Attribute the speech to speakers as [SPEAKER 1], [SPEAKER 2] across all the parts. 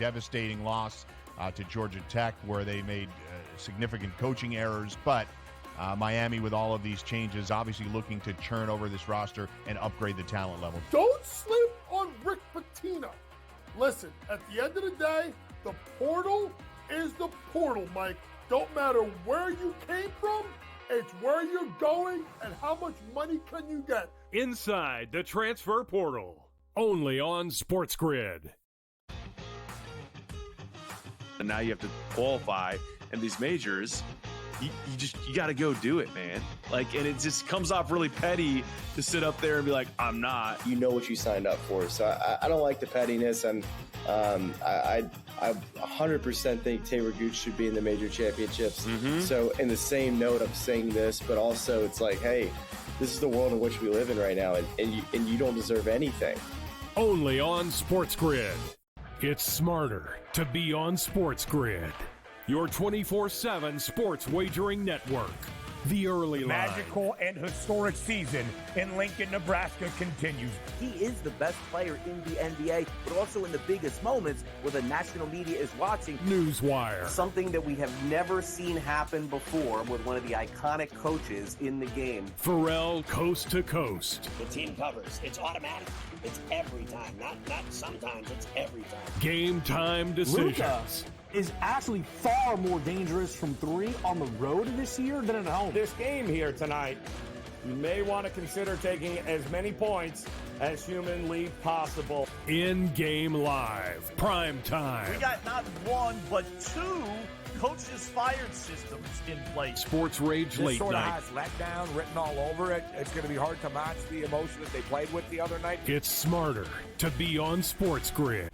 [SPEAKER 1] devastating loss to Georgia Tech, where they made significant coaching errors. But Miami, with all of these changes, obviously looking to churn over this roster and upgrade the talent level.
[SPEAKER 2] Don't sleep on Rick Pitino. Listen, at the end of the day, the portal is the portal, Mike. Don't matter where you came from, it's where you're going and how much money can you get.
[SPEAKER 3] Inside the transfer portal, only on SportsGrid.
[SPEAKER 4] And now you have to qualify in these majors. You got to go do it, man. Like, and it just comes off really petty to sit up there and be like, I'm not.
[SPEAKER 5] You know what you signed up for. So I don't like the pettiness. And I 100% think Taylor Gooch should be in the major championships. Mm-hmm. So in the same note, I'm saying this, but also it's like, hey, this is the world in which we live in right now, and you don't deserve anything.
[SPEAKER 3] Only on SportsGrid. It's smarter to be on SportsGrid. Your 24/7 sports wagering network. The early line.
[SPEAKER 6] Magical and historic season in Lincoln, Nebraska continues.
[SPEAKER 7] He is the best player in the NBA, but also in the biggest moments where the national media is watching.
[SPEAKER 3] Newswire.
[SPEAKER 8] Something that we have never seen happen before with one of the iconic coaches in the game.
[SPEAKER 3] Pharrell, coast to coast.
[SPEAKER 9] The team covers. It's automatic. It's every time. Not sometimes. It's every time.
[SPEAKER 3] Game time decisions.
[SPEAKER 10] Luka is actually far more dangerous from three on the road this year than at home.
[SPEAKER 11] This game here tonight, you may want to consider taking as many points as humanly possible.
[SPEAKER 3] In-game live, prime time.
[SPEAKER 12] We got not one, but two coaches fired systems in place.
[SPEAKER 3] Sports Rage Late
[SPEAKER 6] sort
[SPEAKER 3] Night.
[SPEAKER 6] Of has letdown written all over it. It's going to be hard to match the emotion that they played with the other night.
[SPEAKER 3] It's smarter to be on SportsGrid.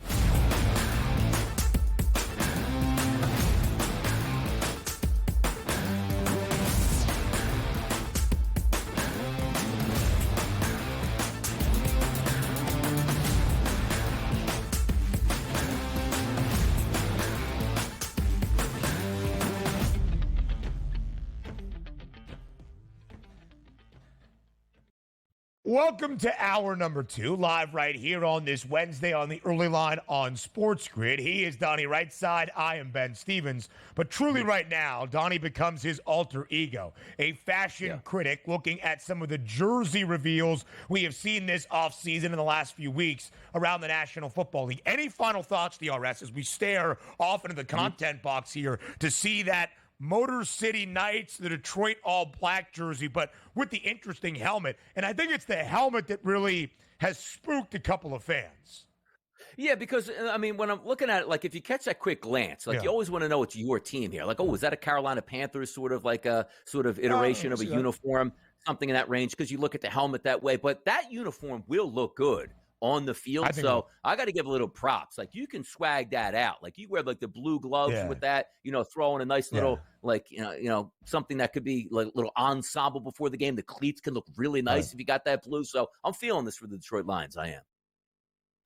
[SPEAKER 6] Welcome to hour number 2, live right here on this Wednesday on the early line on SportsGrid. He is Donnie Rightside. I am Ben Stevens. But truly right now, Donnie becomes his alter ego, a fashion critic looking at some of the jersey reveals we have seen this offseason in the last few weeks around the National Football League. Any final thoughts, DRS, as we stare off into the content box here to see that Motor City Knights, the Detroit all-black jersey, but with the interesting helmet. And I think it's the helmet that really has spooked a couple of fans.
[SPEAKER 7] Yeah, because, I mean, when I'm looking at it, like, if you catch that quick glance, like, you always want to know it's your team here. Like, oh, is that a Carolina Panthers sort of like a sort of iteration of a uniform, something in that range? Because you look at the helmet that way. But that uniform will look good on the field. So I got to give a little props. Like, you can swag that out. Like, you wear like the blue gloves with that, you know, throw in a nice little, like, you know, something that could be like a little ensemble before the game. The cleats can look really nice if you got that blue. So I'm feeling this for the Detroit Lions. I am.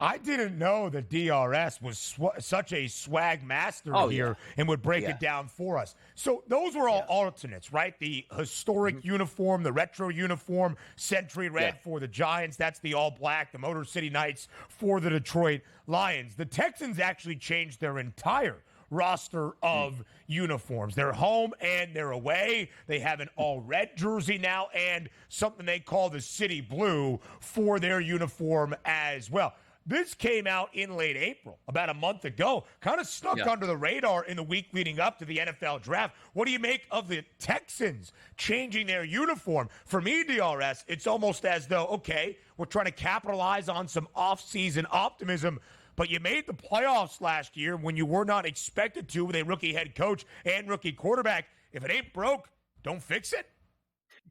[SPEAKER 6] I didn't know that DRS was such a swag master here and would break it down for us. So those were all alternates, right? The historic uniform, the retro uniform, Century Red for the Giants. That's the all-black, the Motor City Knights for the Detroit Lions. The Texans actually changed their entire roster of uniforms. They're home and they're away. They have an all-red jersey now and something they call the City Blue for their uniform as well. This came out in late April, about a month ago, kind of snuck under the radar in the week leading up to the NFL draft. What do you make of the Texans changing their uniform? For me, DRS, it's almost as though, okay, we're trying to capitalize on some offseason optimism, but you made the playoffs last year when you were not expected to with a rookie head coach and rookie quarterback. If it ain't broke, don't fix it.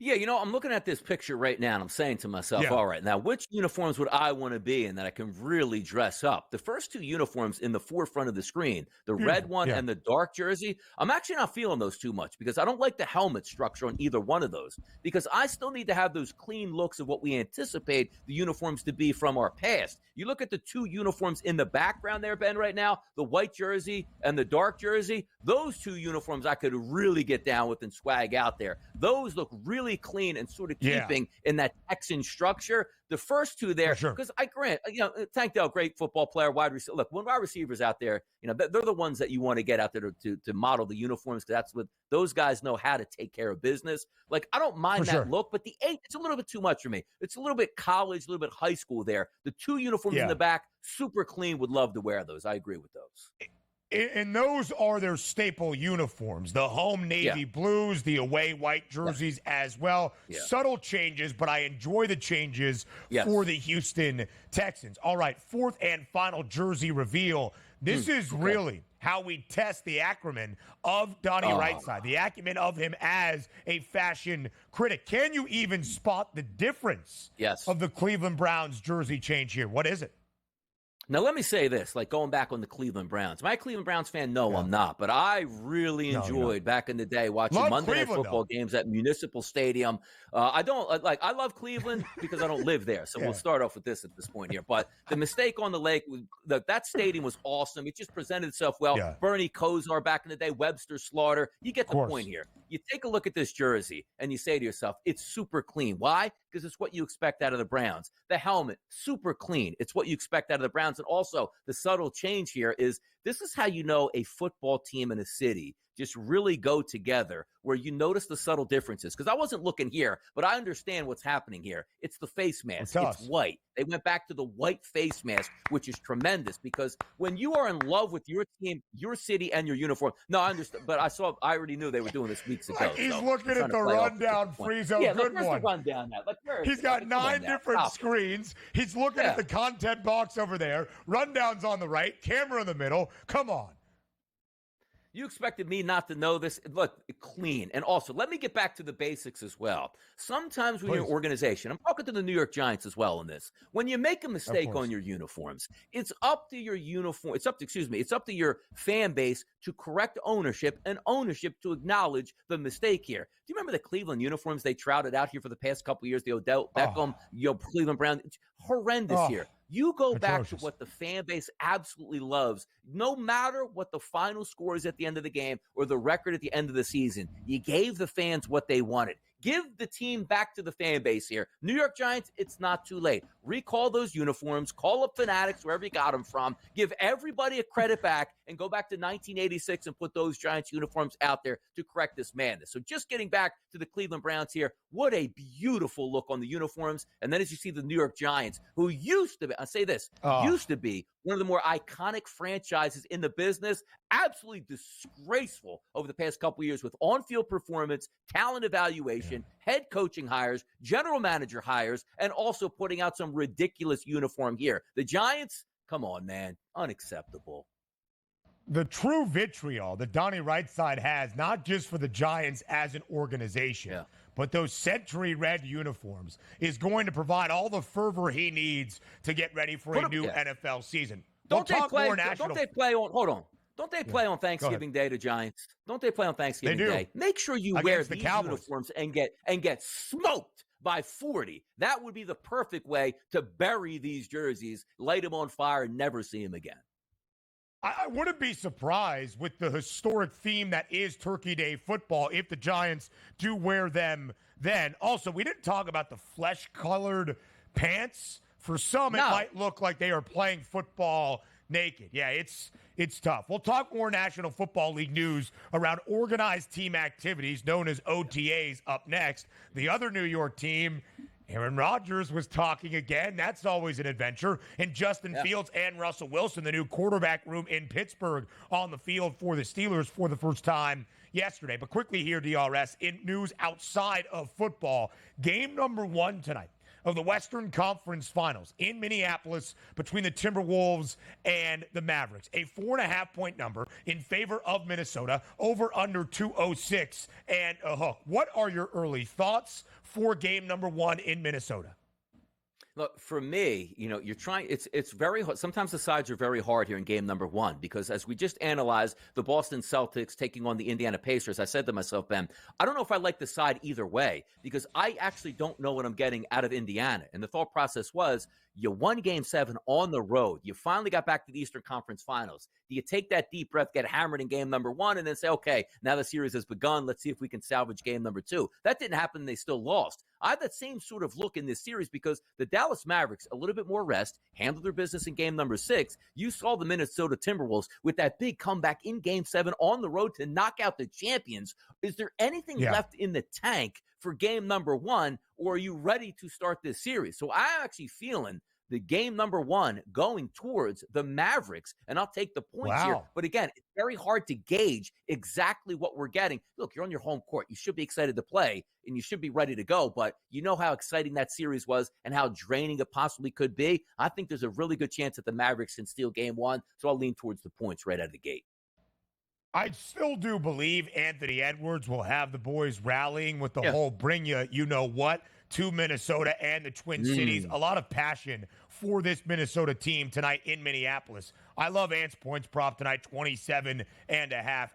[SPEAKER 7] Yeah, you know, I'm looking at this picture right now, and I'm saying to myself, all right, now, which uniforms would I want to be in that I can really dress up? The first two uniforms in the forefront of the screen, the red one and the dark jersey, I'm actually not feeling those too much because I don't like the helmet structure on either one of those because I still need to have those clean looks of what we anticipate the uniforms to be from our past. You look at the two uniforms in the background there, Ben, right now, the white jersey and the dark jersey, those two uniforms I could really get down with and swag out there. Those look really really clean and sort of keeping in that Texan structure. The first two there, because I grant, Tank Dell, great football player, wide receiver. Look, when wide receivers out there, they're the ones that you want to get out there to model the uniforms, because that's what those guys know how to take care of business. Like, I don't mind that look, but the 8, it's a little bit too much for me. It's a little bit college, a little bit high school there. The 2 uniforms in the back, super clean, would love to wear those. I agree with those.
[SPEAKER 6] And those are their staple uniforms, the home navy blues, the away white jerseys as well. Subtle changes, but I enjoy the changes for the Houston Texans. All right, 4th and final jersey reveal. This is really how we test the acumen of Donnie Rightside, the acumen of him as a fashion critic. Can you even spot the difference of the Cleveland Browns jersey change here? What is it?
[SPEAKER 7] Now, let me say this, like going back on the Cleveland Browns. Am I a Cleveland Browns fan? No, I'm not. But I really enjoyed back in the day watching Monday Night Football games at Municipal Stadium. I love Cleveland because I don't live there. So we'll start off with this at this point here. But the mistake on the lake, that stadium was awesome. It just presented itself well. Bernie Kosar back in the day, Webster Slaughter. You get the point here. You take a look at this jersey and you say to yourself, it's super clean. Why? Because it's what you expect out of the Browns. The helmet, super clean. It's what you expect out of the Browns. And also, the subtle change here is this is how you know a football team in a city just really go together, where you notice the subtle differences. Because I wasn't looking here, but I understand what's happening here. It's the face mask. It's white. They went back to the white face mask, which is tremendous, because when you are in love with your team, your city, and your uniform. No, I understand, but I already knew they were doing this weeks ago.
[SPEAKER 6] He's looking at the rundown, Friezo.
[SPEAKER 7] Yeah,
[SPEAKER 6] good
[SPEAKER 7] where's
[SPEAKER 6] one.
[SPEAKER 7] The rundown now?
[SPEAKER 6] He's got 9 different screens. He's looking at the content box over there. Rundown's on the right, camera in the middle. Come on.
[SPEAKER 7] You expected me not to know this? Look, clean. And also, let me get back to the basics as well. Sometimes when you're an organization, I'm talking to the New York Giants as well in this, when you make a mistake on your uniforms, it's up to your uniform. It's up to your fan base to correct ownership, and ownership to acknowledge the mistake here. Do you remember the Cleveland uniforms they trouted out here for the past couple of years? The Odell Beckham, Cleveland Browns. It's horrendous here. You go back to what the fan base absolutely loves, no matter what the final score is at the end of the game or the record at the end of the season. You gave the fans what they wanted. Give the team back to the fan base here. New York Giants, it's not too late. Recall those uniforms. Call up Fanatics, wherever you got them from. Give everybody a credit back and go back to 1986 and put those Giants uniforms out there to correct this madness. So just getting back to the Cleveland Browns here, what a beautiful look on the uniforms. And then as you see the New York Giants, who used to be, I say this, used to be one of the more iconic franchises in the business, absolutely disgraceful over the past couple of years with on-field performance, talent evaluation, head coaching hires, general manager hires, and also putting out some ridiculous uniform here. The Giants, come on, man, unacceptable.
[SPEAKER 6] The true vitriol that Donnie Rightside has, not just for the Giants as an organization, but those century red uniforms, is going to provide all the fervor he needs to get ready for a new NFL season.
[SPEAKER 7] Don't they play on Thanksgiving Day, the Giants? Don't they play on Thanksgiving Day? Make sure you wear these uniforms and get smoked by 40. That would be the perfect way to bury these jerseys, light them on fire, and never see them again.
[SPEAKER 6] I wouldn't be surprised with the historic theme that is Turkey Day football if the Giants do wear them then. Also, we didn't talk about the flesh-colored pants. For some, it might look like they are playing football naked. Yeah, it's tough. We'll talk more National Football League news around organized team activities known as OTAs up next. The other New York team, Aaron Rodgers was talking again. That's always an adventure. And Justin Fields and Russell Wilson, the new quarterback room in Pittsburgh, on the field for the Steelers for the first time yesterday. But quickly here, DRS, in news outside of football, game number 1 tonight of the Western Conference Finals in Minneapolis between the Timberwolves and the Mavericks. A 4.5-point number in favor of Minnesota, over under 206 and a hook. What are your early thoughts for game number 1 in Minnesota?
[SPEAKER 7] Look, for me, you're trying, it's very hard. Sometimes the sides are very hard here in game number 1, because as we just analyzed the Boston Celtics taking on the Indiana Pacers, I said to myself, Ben, I don't know if I like the side either way, because I actually don't know what I'm getting out of Indiana. And the thought process was, You won Game 7 on the road. You finally got back to the Eastern Conference Finals. Do you take that deep breath, get hammered in game number 1, and then say, okay, now the series has begun. Let's see if we can salvage game number 2. That didn't happen, and they still lost. I have that same sort of look in this series because the Dallas Mavericks, a little bit more rest, handled their business in game number 6. You saw the Minnesota Timberwolves with that big comeback in game 7 on the road to knock out the champions. Is there anything left in the tank for game number 1, or are you ready to start this series? So I'm actually feeling the game number 1 going towards the Mavericks, and I'll take the points here. But again, it's very hard to gauge exactly what we're getting. Look, you're on your home court. You should be excited to play, and you should be ready to go, but you know how exciting that series was and how draining it possibly could be. I think there's a really good chance that the Mavericks can steal game 1, so I'll lean towards the points right out of the gate.
[SPEAKER 6] I still do believe Anthony Edwards will have the boys rallying with the whole bring you know what to Minnesota and the Twin Cities. A lot of passion for this Minnesota team tonight in Minneapolis. I love Ant's points prop tonight, 27.5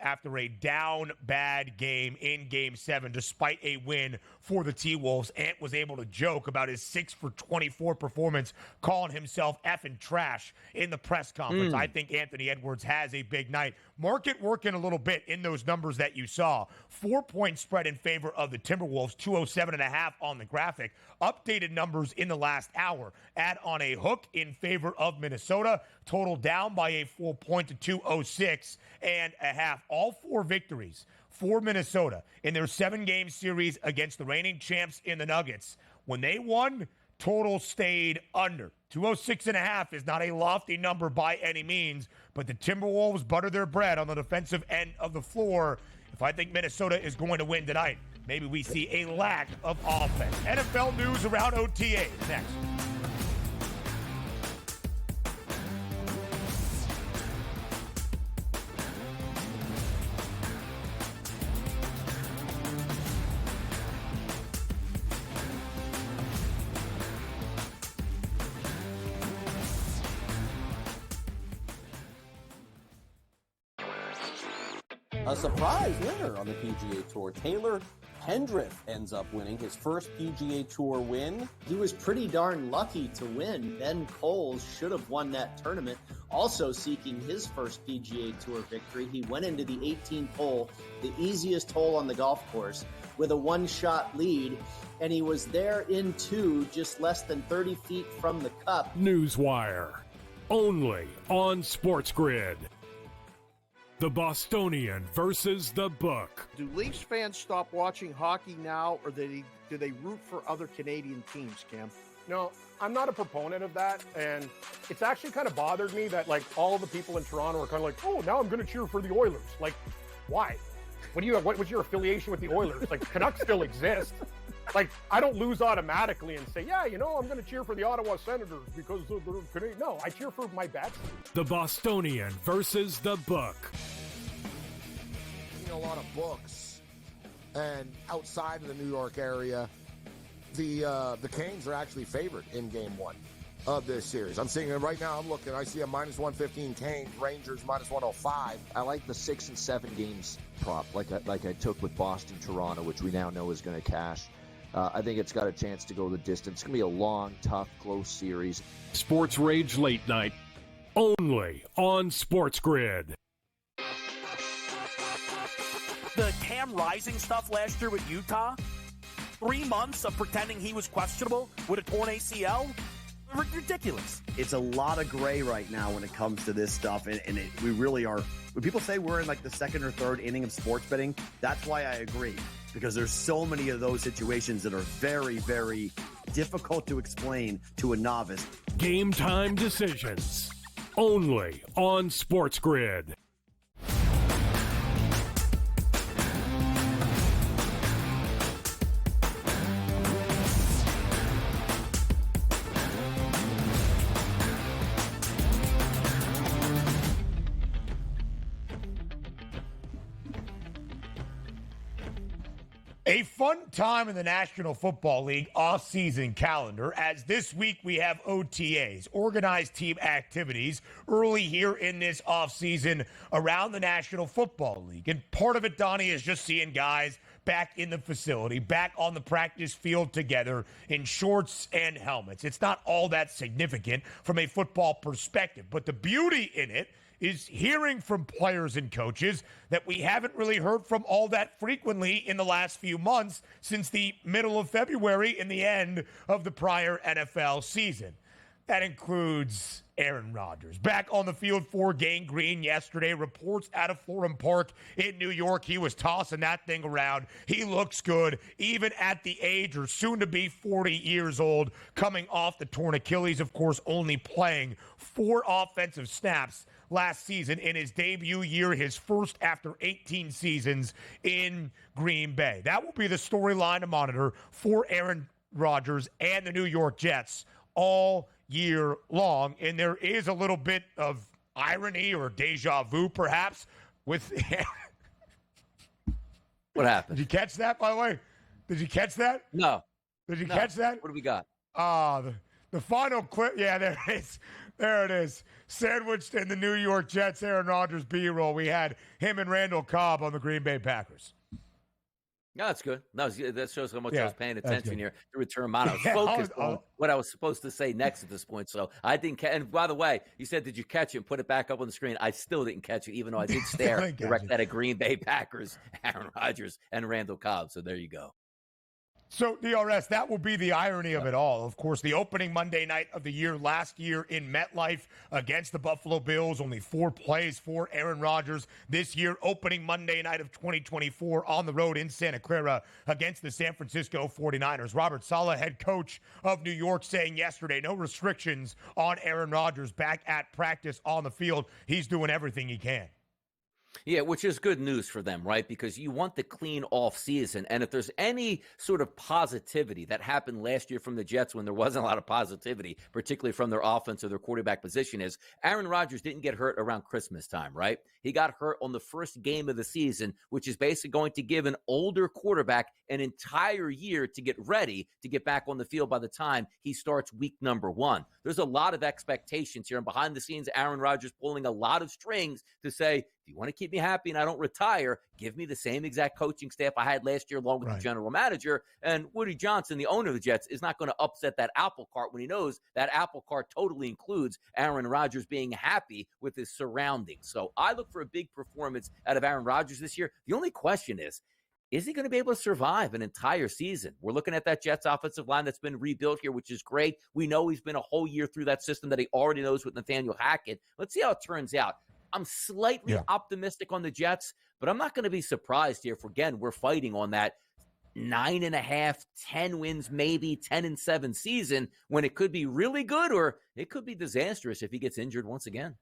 [SPEAKER 6] after a down bad game in Game 7. Despite a win for the T-Wolves, Ant was able to joke about his 6-for-24 performance, calling himself effing trash in the press conference. I think Anthony Edwards has a big night. Market working a little bit in those numbers that you saw. 4-point spread in favor of the Timberwolves, 207.5 on the graphic. Updated numbers in the last hour. Add on a hook in favor of Minnesota. Total down by a full point to 206.5. All 4 victories for Minnesota in their 7-game series against the reigning champs in the Nuggets. When they won, total stayed under. 206.5 is not a lofty number by any means, but the Timberwolves butter their bread on the defensive end of the floor. If I think Minnesota is going to win tonight, maybe we see a lack of offense. NFL news around OTA next.
[SPEAKER 8] A surprise winner on the PGA Tour. Taylor Pendrith ends up winning his first PGA Tour win.
[SPEAKER 13] He was pretty darn lucky to win. Ben Coles should have won that tournament. Also seeking his first PGA Tour victory, he went into the 18th hole, the easiest hole on the golf course, with a one-shot lead, and he was there in 2, just less than 30 feet from the cup.
[SPEAKER 3] Newswire, only on SportsGrid. The Bostonian versus the Book.
[SPEAKER 12] Do Leafs fans stop watching hockey now, or do they root for other Canadian teams, Cam?
[SPEAKER 11] No, I'm not a proponent of that, and it's actually kind of bothered me that, like, all the people in Toronto are kind of like, oh, now I'm going to cheer for the Oilers. Like, why? What's your affiliation with the Oilers? Like, Canucks still exist. Like, I don't lose automatically and say, yeah, I'm going to cheer for the Ottawa Senators because they're Canadian. No, I cheer for my bets.
[SPEAKER 3] The Bostonian versus the Book.
[SPEAKER 14] A lot of books, and outside of the New York area, the Canes are actually favored in Game 1 of this series. I'm seeing it right now. I'm looking. I see a -115 Canes, Rangers -105.
[SPEAKER 15] I like the 6 and 7 games prop, like I took with Boston, Toronto, which we now know is going to cash. I think it's got a chance to go the distance. It's going to be a long, tough, close series.
[SPEAKER 3] Sports Rage Late Night, only on SportsGrid.
[SPEAKER 12] The Cam Rising stuff last year with Utah, 3 months of pretending he was questionable with a torn ACL, ridiculous.
[SPEAKER 16] It's a lot of gray right now when it comes to this stuff, and we really are. When people say we're in like the 2nd or 3rd inning of sports betting, that's why I agree, because there's so many of those situations that are very, very difficult to explain to a novice.
[SPEAKER 3] Game time decisions, only on SportsGrid.
[SPEAKER 6] A fun time in the National Football League off-season calendar, as this week we have OTAs, organized team activities, early here in this off-season around the National Football League. And part of it, Donnie, is just seeing guys back in the facility, back on the practice field together in shorts and helmets. It's not all that significant from a football perspective, but the beauty in it is hearing from players and coaches that we haven't really heard from all that frequently in the last few months since the middle of February and the end of the prior NFL season. That includes Aaron Rodgers. Back on the field for Gang Green yesterday. Reports out of Florham Park in New York. He was tossing that thing around. He looks good, even at the age or soon to be 40 years old, coming off the torn Achilles, of course, only playing 4 offensive snaps last season in his debut year, his first after 18 seasons in Green Bay. That will be the storyline to monitor for Aaron Rodgers and the New York Jets all year long. And there is a little bit of irony or deja vu, perhaps, with
[SPEAKER 7] What happened?
[SPEAKER 6] Did you catch that, by the way? Did you catch that?
[SPEAKER 7] No.
[SPEAKER 6] Did you catch that?
[SPEAKER 7] What do we got?
[SPEAKER 6] The final clip. Yeah, there it is. There it is. Sandwiched in the New York Jets Aaron Rodgers B-roll. We had him and Randall Cobb on the Green Bay Packers.
[SPEAKER 7] No, that's good. No, that shows how much I was paying
[SPEAKER 6] that's
[SPEAKER 7] attention
[SPEAKER 6] good.
[SPEAKER 7] here to return mine. I was focused on what I was supposed to say next at this point, so I didn't catch. And by the way, you said, did you catch it and put it back up on the screen? I still didn't catch it, even though I did stare direct at a Green Bay Packers, Aaron Rodgers, and Randall Cobb. So there you go.
[SPEAKER 6] So, DRS, that will be the irony of it all. Of course, the opening Monday night of the year last year in MetLife against the Buffalo Bills, only 4 plays for Aaron Rodgers. This year, opening Monday night of 2024 on the road in Santa Clara against the San Francisco 49ers. Robert Saleh, head coach of New York, saying yesterday, no restrictions on Aaron Rodgers back at practice on the field. He's doing everything he can.
[SPEAKER 7] Yeah, which is good news for them, right? Because you want the clean off season. And if there's any sort of positivity that happened last year from the Jets when there wasn't a lot of positivity, particularly from their offense or their quarterback position, is Aaron Rodgers didn't get hurt around Christmas time, right? He got hurt on the first game of the season, which is basically going to give an older quarterback an entire year to get ready to get back on the field by the time he starts week number 1. There's a lot of expectations here. And behind the scenes, Aaron Rodgers pulling a lot of strings to say, if you want to keep me happy and I don't retire, give me the same exact coaching staff I had last year along with the general manager. And Woody Johnson, the owner of the Jets, is not going to upset that apple cart when he knows that apple cart totally includes Aaron Rodgers being happy with his surroundings. So I look for a big performance out of Aaron Rodgers this year. The only question is he going to be able to survive an entire season? We're looking at that Jets offensive line that's been rebuilt here, which is great. We know he's been a whole year through that system that he already knows with Nathaniel Hackett. Let's see how it turns out. I'm slightly optimistic on the Jets, but I'm not going to be surprised here if, again, we're fighting on that 9.5, 10 wins, maybe 10-7 season when it could be really good or it could be disastrous if he gets injured once again.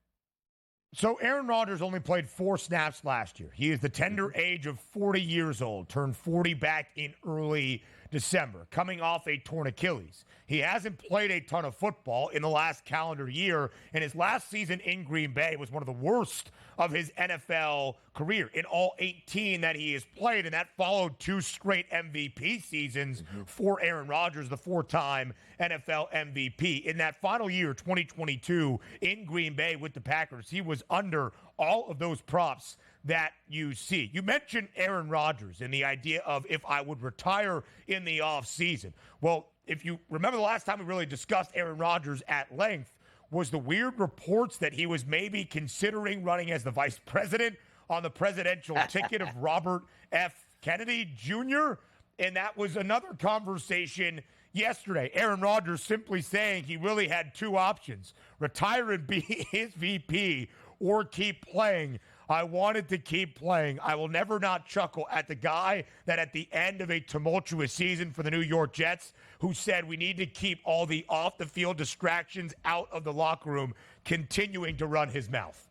[SPEAKER 6] So Aaron Rodgers only played 4 snaps last year. He is the tender age of 40 years old, turned 40 back in early December, coming off a torn Achilles. He hasn't played a ton of football in the last calendar year, and his last season in Green Bay was one of the worst of his NFL career in all 18 that he has played, and that followed 2 straight MVP seasons for Aaron Rodgers, the 4-time NFL MVP. In that final year, 2022, in Green Bay with the Packers, he was under all of those props that you see. You mentioned Aaron Rodgers and the idea of if I would retire in the offseason. Well, if you remember the last time we really discussed Aaron Rodgers at length was the weird reports that he was maybe considering running as the vice president on the presidential ticket of Robert F. Kennedy Jr., and that was another conversation yesterday. Aaron Rodgers simply saying he really had 2 options, retire and be his VP or keep playing. I wanted to keep playing. I will never not chuckle at the guy that at the end of a tumultuous season for the New York Jets who said we need to keep all the off-the-field distractions out of the locker room, continuing to run his mouth.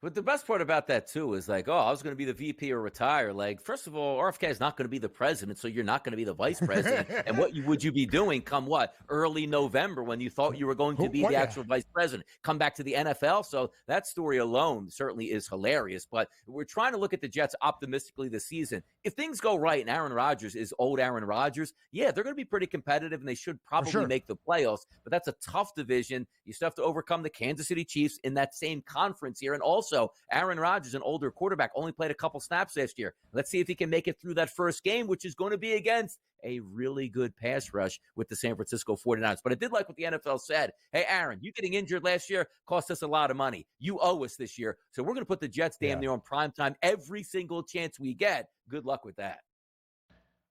[SPEAKER 7] But the best part about that, too, is like, I was going to be the VP or retire. Like, first of all, RFK is not going to be the president, so you're not going to be the vice president. And what would you be doing come early November when you thought you were going to be the actual vice president? Come back to the NFL? So that story alone certainly is hilarious. But we're trying to look at the Jets optimistically this season. If things go right and Aaron Rodgers is old Aaron Rodgers, they're going to be pretty competitive and they should probably make the playoffs. But that's a tough division. You still have to overcome the Kansas City Chiefs in that same conference here. And also, Also, Aaron Rodgers, an older quarterback, only played a couple snaps last year. Let's see if he can make it through that first game, which is going to be against a really good pass rush with the San Francisco 49ers. But I did like what the NFL said. Hey, Aaron, you getting injured last year cost us a lot of money. You owe us this year. So we're going to put the Jets damn near on primetime every single chance we get. Good luck with that.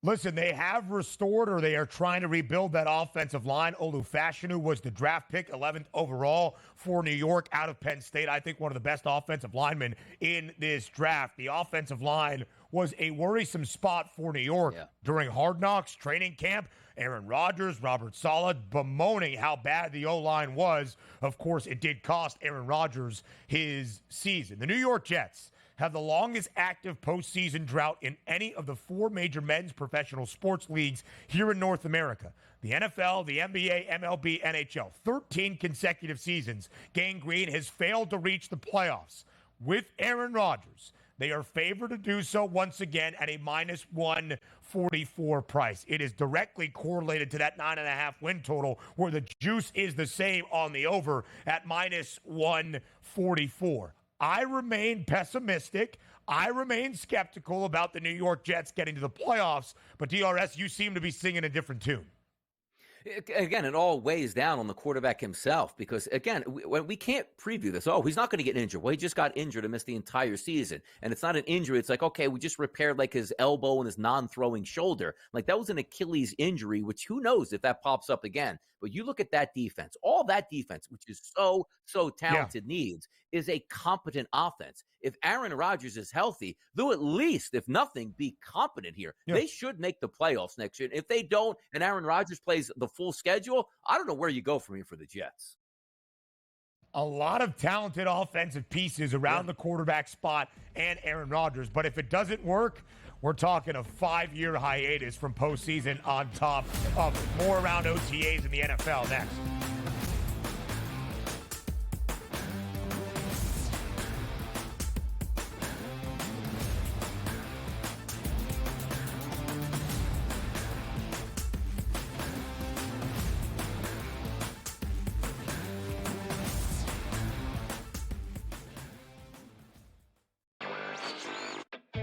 [SPEAKER 6] Listen, they have restored, or they are trying to rebuild that offensive line. Olufashinu was the draft pick, 11th overall for New York out of Penn State. I think one of the best offensive linemen in this draft. The offensive line was a worrisome spot for New York during Hard Knocks training camp. Aaron Rodgers, Robert Saleh bemoaning how bad the O-line was. Of course, it did cost Aaron Rodgers his season. The New York Jets have the longest active postseason drought in any of the four major men's professional sports leagues here in North America. The NFL, the NBA, MLB, NHL. 13 consecutive seasons. Gang Green has failed to reach the playoffs. With Aaron Rodgers, they are favored to do so once again at a minus 144 price. It is directly correlated to that 9.5 win total, where the juice is the same on the over at minus 144. I remain pessimistic. I remain skeptical about the New York Jets getting to the playoffs. But DRS, you seem to be singing a different tune.
[SPEAKER 7] Again, it all weighs down on the quarterback himself because, again, we can't preview this. Oh, he's not going to get injured. Well, he just got injured and missed the entire season. And it's not an injury. It's like, okay, we just repaired like his elbow and his non-throwing shoulder. Like that was an Achilles injury, which who knows if that pops up again. But you look at that defense, all that defense, which is so talented, needs is a competent offense. If Aaron Rodgers is healthy, they'll at least, if nothing, be competent here. They should make the playoffs next year. If they don't, and Aaron Rodgers plays the full schedule, I don't know where you go from here for the Jets.
[SPEAKER 6] A lot of talented offensive pieces around the quarterback spot and Aaron Rodgers. But if it doesn't work, we're talking a 5-year hiatus from postseason on top of more around OTAs in the NFL next.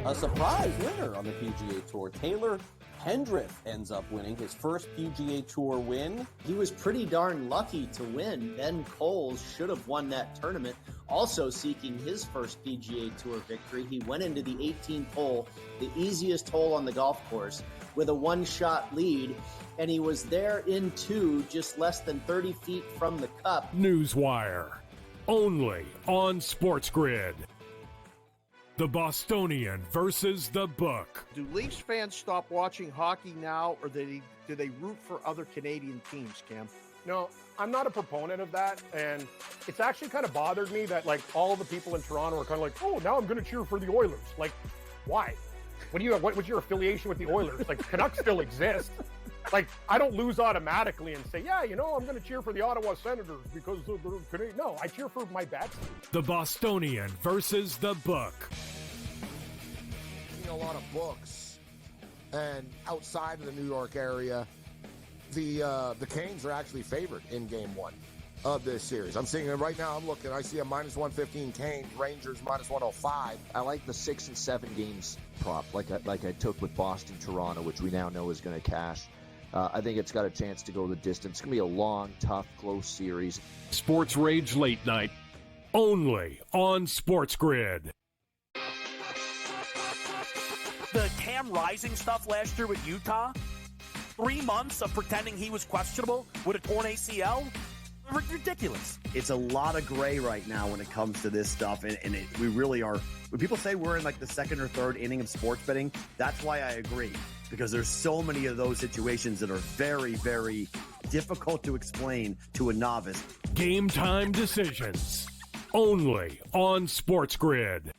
[SPEAKER 8] A surprise winner on the PGA Tour. Taylor Pendrith ends up winning his first PGA Tour win.
[SPEAKER 13] He was pretty darn lucky to win. Ben Coles should have won that tournament. Also seeking his first PGA Tour victory, he went into the 18th hole, the easiest hole on the golf course, with a one-shot lead, and he was there in two, just less than 30 feet from the cup.
[SPEAKER 3] Newswire, only on SportsGrid. The Bostonian versus the Book.
[SPEAKER 17] Do Leafs fans stop watching hockey now, or do they root for other Canadian teams, Cam?
[SPEAKER 11] No, I'm not a proponent of that, and it's actually kind of bothered me that like all the people in Toronto are kind of like, oh, now I'm going to cheer for the Oilers. Like, why? What was your affiliation with the Oilers? Like, Canucks still exist. Like, I don't lose automatically and say, yeah, you know, I'm going to cheer for the Ottawa Senators because they're Canadian. No, I cheer for my bad team.
[SPEAKER 3] The Bostonian versus the Book.
[SPEAKER 14] A lot of books, and outside of the New York area, the Canes are actually favored in Game 1 of this series. I'm seeing it right now. I'm looking. I see a minus 115 Canes, Rangers minus 105.
[SPEAKER 15] I like the 6 and 7 games prop, like I took with Boston, Toronto, which we now know is going to cash. I think it's got a chance to go the distance. It's going to be a long, tough, close series.
[SPEAKER 3] Sports Rage Late Night, only on SportsGrid.
[SPEAKER 12] The Cam Rising stuff last year with Utah, 3 months of pretending he was questionable with a torn ACL, ridiculous.
[SPEAKER 16] It's a lot of gray right now when it comes to this stuff, and we really are. When people say we're in like the second or third inning of sports betting, that's why I agree, because there's so many of those situations that are very, very difficult to explain to a novice.
[SPEAKER 3] Game time decisions, only on SportsGrid.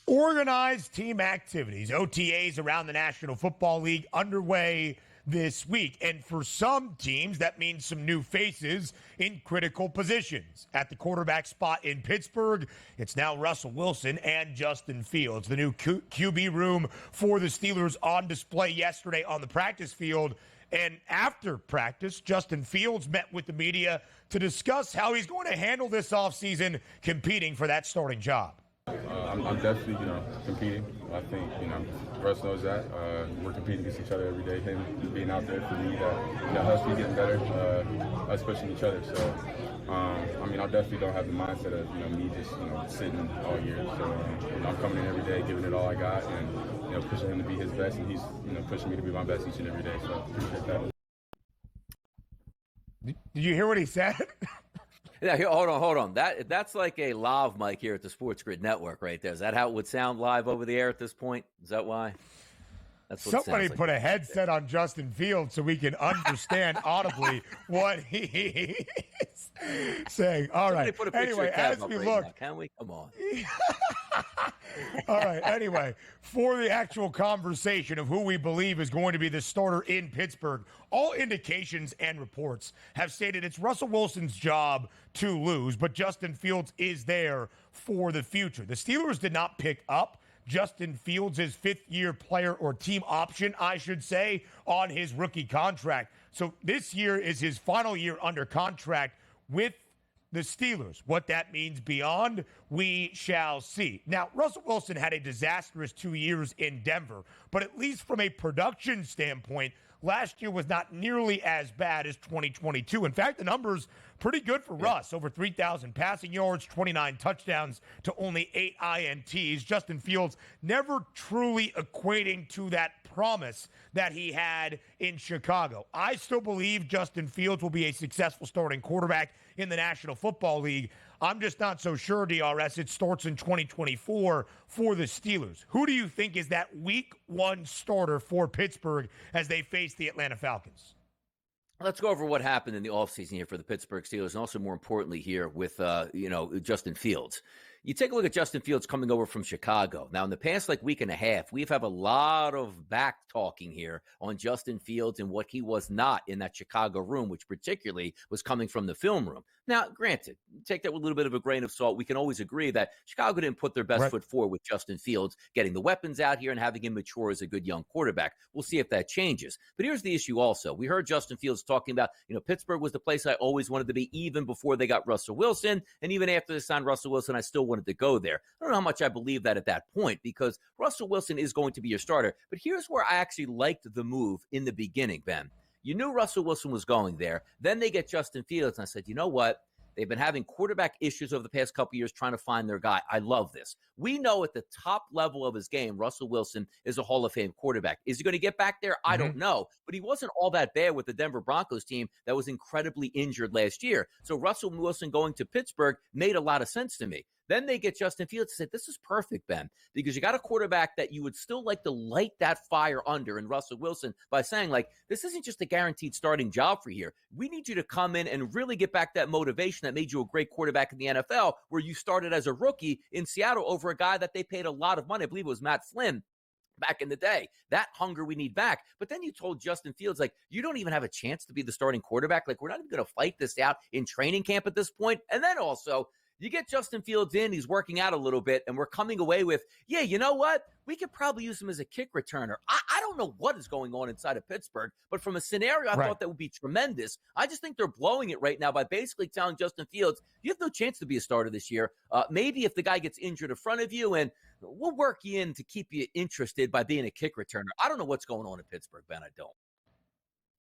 [SPEAKER 6] Organized team activities, OTAs around the National Football League underway this week. And for some teams, that means some new faces in critical positions. At the quarterback spot in Pittsburgh, it's now Russell Wilson and Justin Fields. The new QB room for the Steelers on display yesterday on the practice field. And after practice, Justin Fields met with the media to discuss how he's going to handle this offseason competing for that starting job.
[SPEAKER 18] I'm definitely, competing. I think, Russ knows that. We're competing against each other every day. Him being out there for me, that helps me getting better, us pushing each other. So, I definitely don't have the mindset of, me just, sitting all year. So, I'm coming in every day, giving it all I got, and, pushing him to be his best, and he's, pushing me to be my best each and every day. So, appreciate that.
[SPEAKER 6] Did you hear what he said?
[SPEAKER 7] Yeah, here, hold on. That's like a live mic here at the SportsGrid Network right there. Is that how it would sound live over the air at this point? Is that why? That's what
[SPEAKER 6] Somebody
[SPEAKER 7] put
[SPEAKER 6] a headset on Justin Fields so we can understand audibly what he is saying. All right. Anyway, as we look,
[SPEAKER 7] now, can we? Come on.
[SPEAKER 6] All right. Anyway, for the actual conversation of who we believe is going to be the starter in Pittsburgh, all indications and reports have stated it's Russell Wilson's job to lose, but Justin Fields is there for the future. The Steelers did not pick up Justin Fields' fifth-year player or team option, I should say, on his rookie contract. So this year is his final year under contract with the Steelers. What that means beyond, we shall see. Now, Russell Wilson had a disastrous 2 years in Denver, but at least from a production standpoint, last year was not nearly as bad as 2022. In fact, the numbers pretty good for Russ. Over 3,000 passing yards, 29 touchdowns to only 8 INTs. Justin Fields never truly equating to that promise that he had in Chicago. I still believe Justin Fields will be a successful starting quarterback in the National Football League. I'm just not so sure, DRS, it starts in 2024 for the Steelers. Who do you think is that week one starter for Pittsburgh as they face the Atlanta Falcons?
[SPEAKER 7] Let's go over what happened in the offseason here for the Pittsburgh Steelers, and also more importantly here with, Justin Fields. You take a look at Justin Fields coming over from Chicago. Now, in the past week and a half, we've had a lot of back talking here on Justin Fields and what he was not in that Chicago room, which particularly was coming from the film room. Now, granted, take that with a little bit of a grain of salt. We can always agree that Chicago didn't put their best foot forward with Justin Fields, getting the weapons out here and having him mature as a good young quarterback. We'll see if that changes. But here's the issue also. We heard Justin Fields talking about, Pittsburgh was the place I always wanted to be, even before they got Russell Wilson. And even after they signed Russell Wilson, I still wanted to go there. I don't know how much I believe that at that point, because Russell Wilson is going to be your starter. But here's where I actually liked the move in the beginning, Ben. You knew Russell Wilson was going there. Then they get Justin Fields, and I said, you know what? They've been having quarterback issues over the past couple years trying to find their guy. I love this. We know at the top level of his game, Russell Wilson is a Hall of Fame quarterback. Is he going to get back there? I don't know. But he wasn't all that bad with the Denver Broncos team that was incredibly injured last year. So Russell Wilson going to Pittsburgh made a lot of sense to me. Then they get Justin Fields and said, this is perfect, Ben, because you got a quarterback that you would still like to light that fire under in Russell Wilson by saying, this isn't just a guaranteed starting job for here. We need you to come in and really get back that motivation that made you a great quarterback in the NFL, where you started as a rookie in Seattle over a guy that they paid a lot of money. I believe it was Matt Flynn back in the day. That hunger we need back. But then you told Justin Fields, you don't even have a chance to be the starting quarterback. We're not even going to fight this out in training camp at this point. And then also, you get Justin Fields in, he's working out a little bit, and we're coming away with, you know what? We could probably use him as a kick returner. I don't know what is going on inside of Pittsburgh, but from a scenario, I thought that would be tremendous. I just think they're blowing it right now by basically telling Justin Fields, you have no chance to be a starter this year. Maybe if the guy gets injured in front of you, and we'll work you in to keep you interested by being a kick returner. I don't know what's going on in Pittsburgh, Ben. I don't.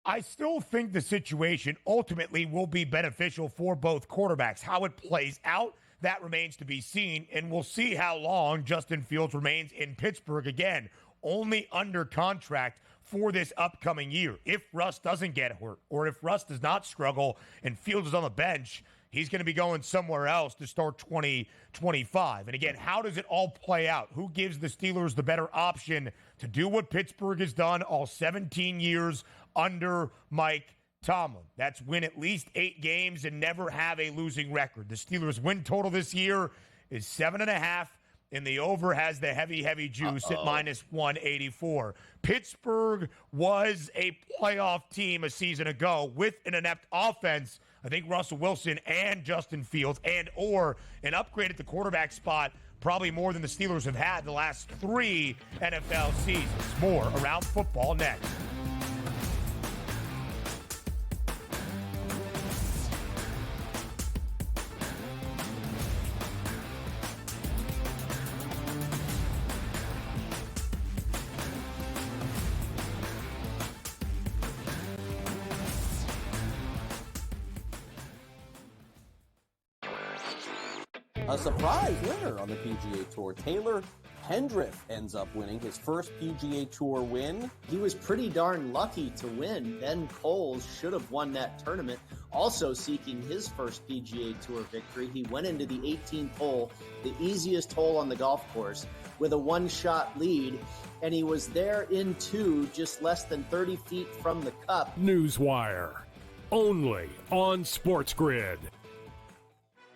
[SPEAKER 6] I still think the situation ultimately will be beneficial for both quarterbacks. How it plays out, that remains to be seen, and we'll see how long Justin Fields remains in Pittsburgh. Again, only under contract for this upcoming year. If Russ doesn't get hurt, or if Russ does not struggle and Fields is on the bench, he's going to be going somewhere else to start 2025. And again, how does it all play out? Who gives the Steelers the better option to do what Pittsburgh has done all 17 years under Mike Tomlin? That's win at least 8 games and never have a losing record. The Steelers' win total this year is 7.5. And the over has the heavy juice at minus 184. Pittsburgh was a playoff team a season ago with an inept offense. I think Russell Wilson and Justin Fields or an upgrade at the quarterback spot, probably more than the Steelers have had the last 3 NFL seasons. More around football next.
[SPEAKER 8] A surprise winner on the PGA Tour. Taylor Pendrith ends up winning his first PGA Tour win.
[SPEAKER 13] He was pretty darn lucky to win. Ben Coles should have won that tournament. Also seeking his first PGA Tour victory, he went into the 18th hole, the easiest hole on the golf course, with a one-shot lead, and he was there in 2, just less than 30 feet from the cup.
[SPEAKER 3] Newswire, only on SportsGrid.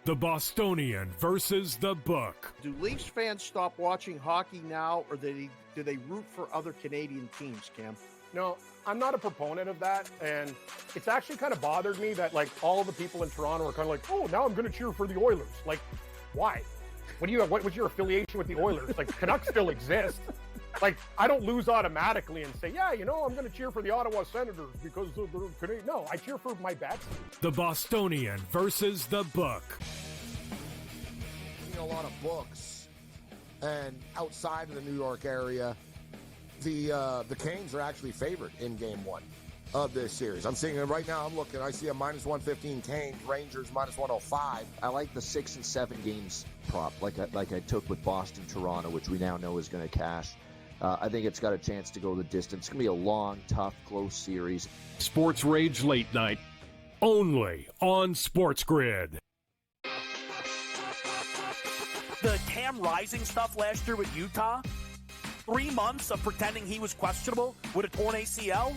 [SPEAKER 3] The Bostonian versus the Book.
[SPEAKER 17] Do Leafs fans stop watching hockey now, or do they root for other Canadian teams, Cam?
[SPEAKER 11] No, I'm not a proponent of that, and it's actually kind of bothered me that like all the people in Toronto are kind of like, oh, now I'm going to cheer for the Oilers. Like, why? What's your affiliation with the Oilers? Like, Canucks still exist. Like, I don't lose automatically and say, yeah, I'm going to cheer for the Ottawa Senators because they're Canadian. No, I cheer for my bats.
[SPEAKER 3] The Bostonian versus the Book.
[SPEAKER 14] A lot of books, and outside of the New York area, the Canes are actually favored in Game 1 of this series. I'm seeing it right now. I'm looking. I see a minus 115 Canes, Rangers minus 105.
[SPEAKER 15] I like the 6 and 7 games prop, like I took with Boston, Toronto, which we now know is going to cash. I think it's got a chance to go the distance. It's going to be a long, tough, close series.
[SPEAKER 3] Sports Rage Late Night, only on SportsGrid.
[SPEAKER 12] The Cam Rising stuff last year with Utah, 3 months of pretending he was questionable with a torn ACL,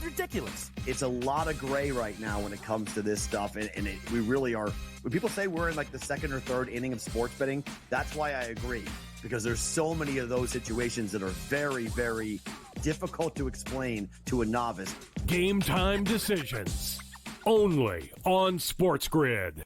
[SPEAKER 12] ridiculous.
[SPEAKER 16] It's a lot of gray right now when it comes to this stuff, and we really are. When people say we're in like the second or third inning of sports betting, that's why I agree, because there's so many of those situations that are very, very difficult to explain to a novice.
[SPEAKER 3] Game time decisions, only on SportsGrid.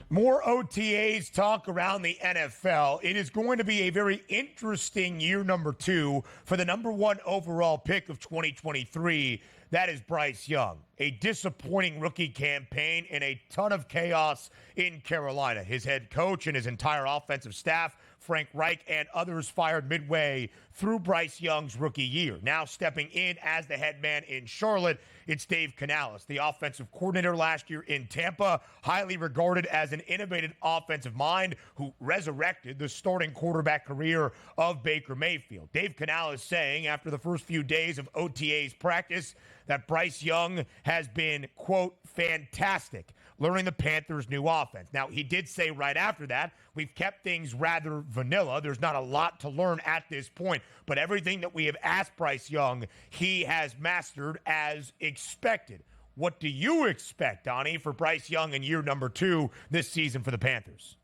[SPEAKER 6] More OTAs talk around the NFL. It is going to be a very interesting year number 2 for the number 1 overall pick of 2023. That is Bryce Young. A disappointing rookie campaign and a ton of chaos in Carolina. His head coach and his entire offensive staff, Frank Reich, and others fired midway through Bryce Young's rookie year. Now stepping in as the head man in Charlotte, it's Dave Canales, the offensive coordinator last year in Tampa, highly regarded as an innovative offensive mind who resurrected the starting quarterback career of Baker Mayfield. Dave Canales saying after the first few days of OTA's practice that Bryce Young has been, quote, fantastic, learning the Panthers' new offense. Now, he did say right after that, we've kept things rather vanilla. There's not a lot to learn at this point, but everything that we have asked Bryce Young, he has mastered as expected. What do you expect, Donnie, for Bryce Young in year number 2 this season for the Panthers?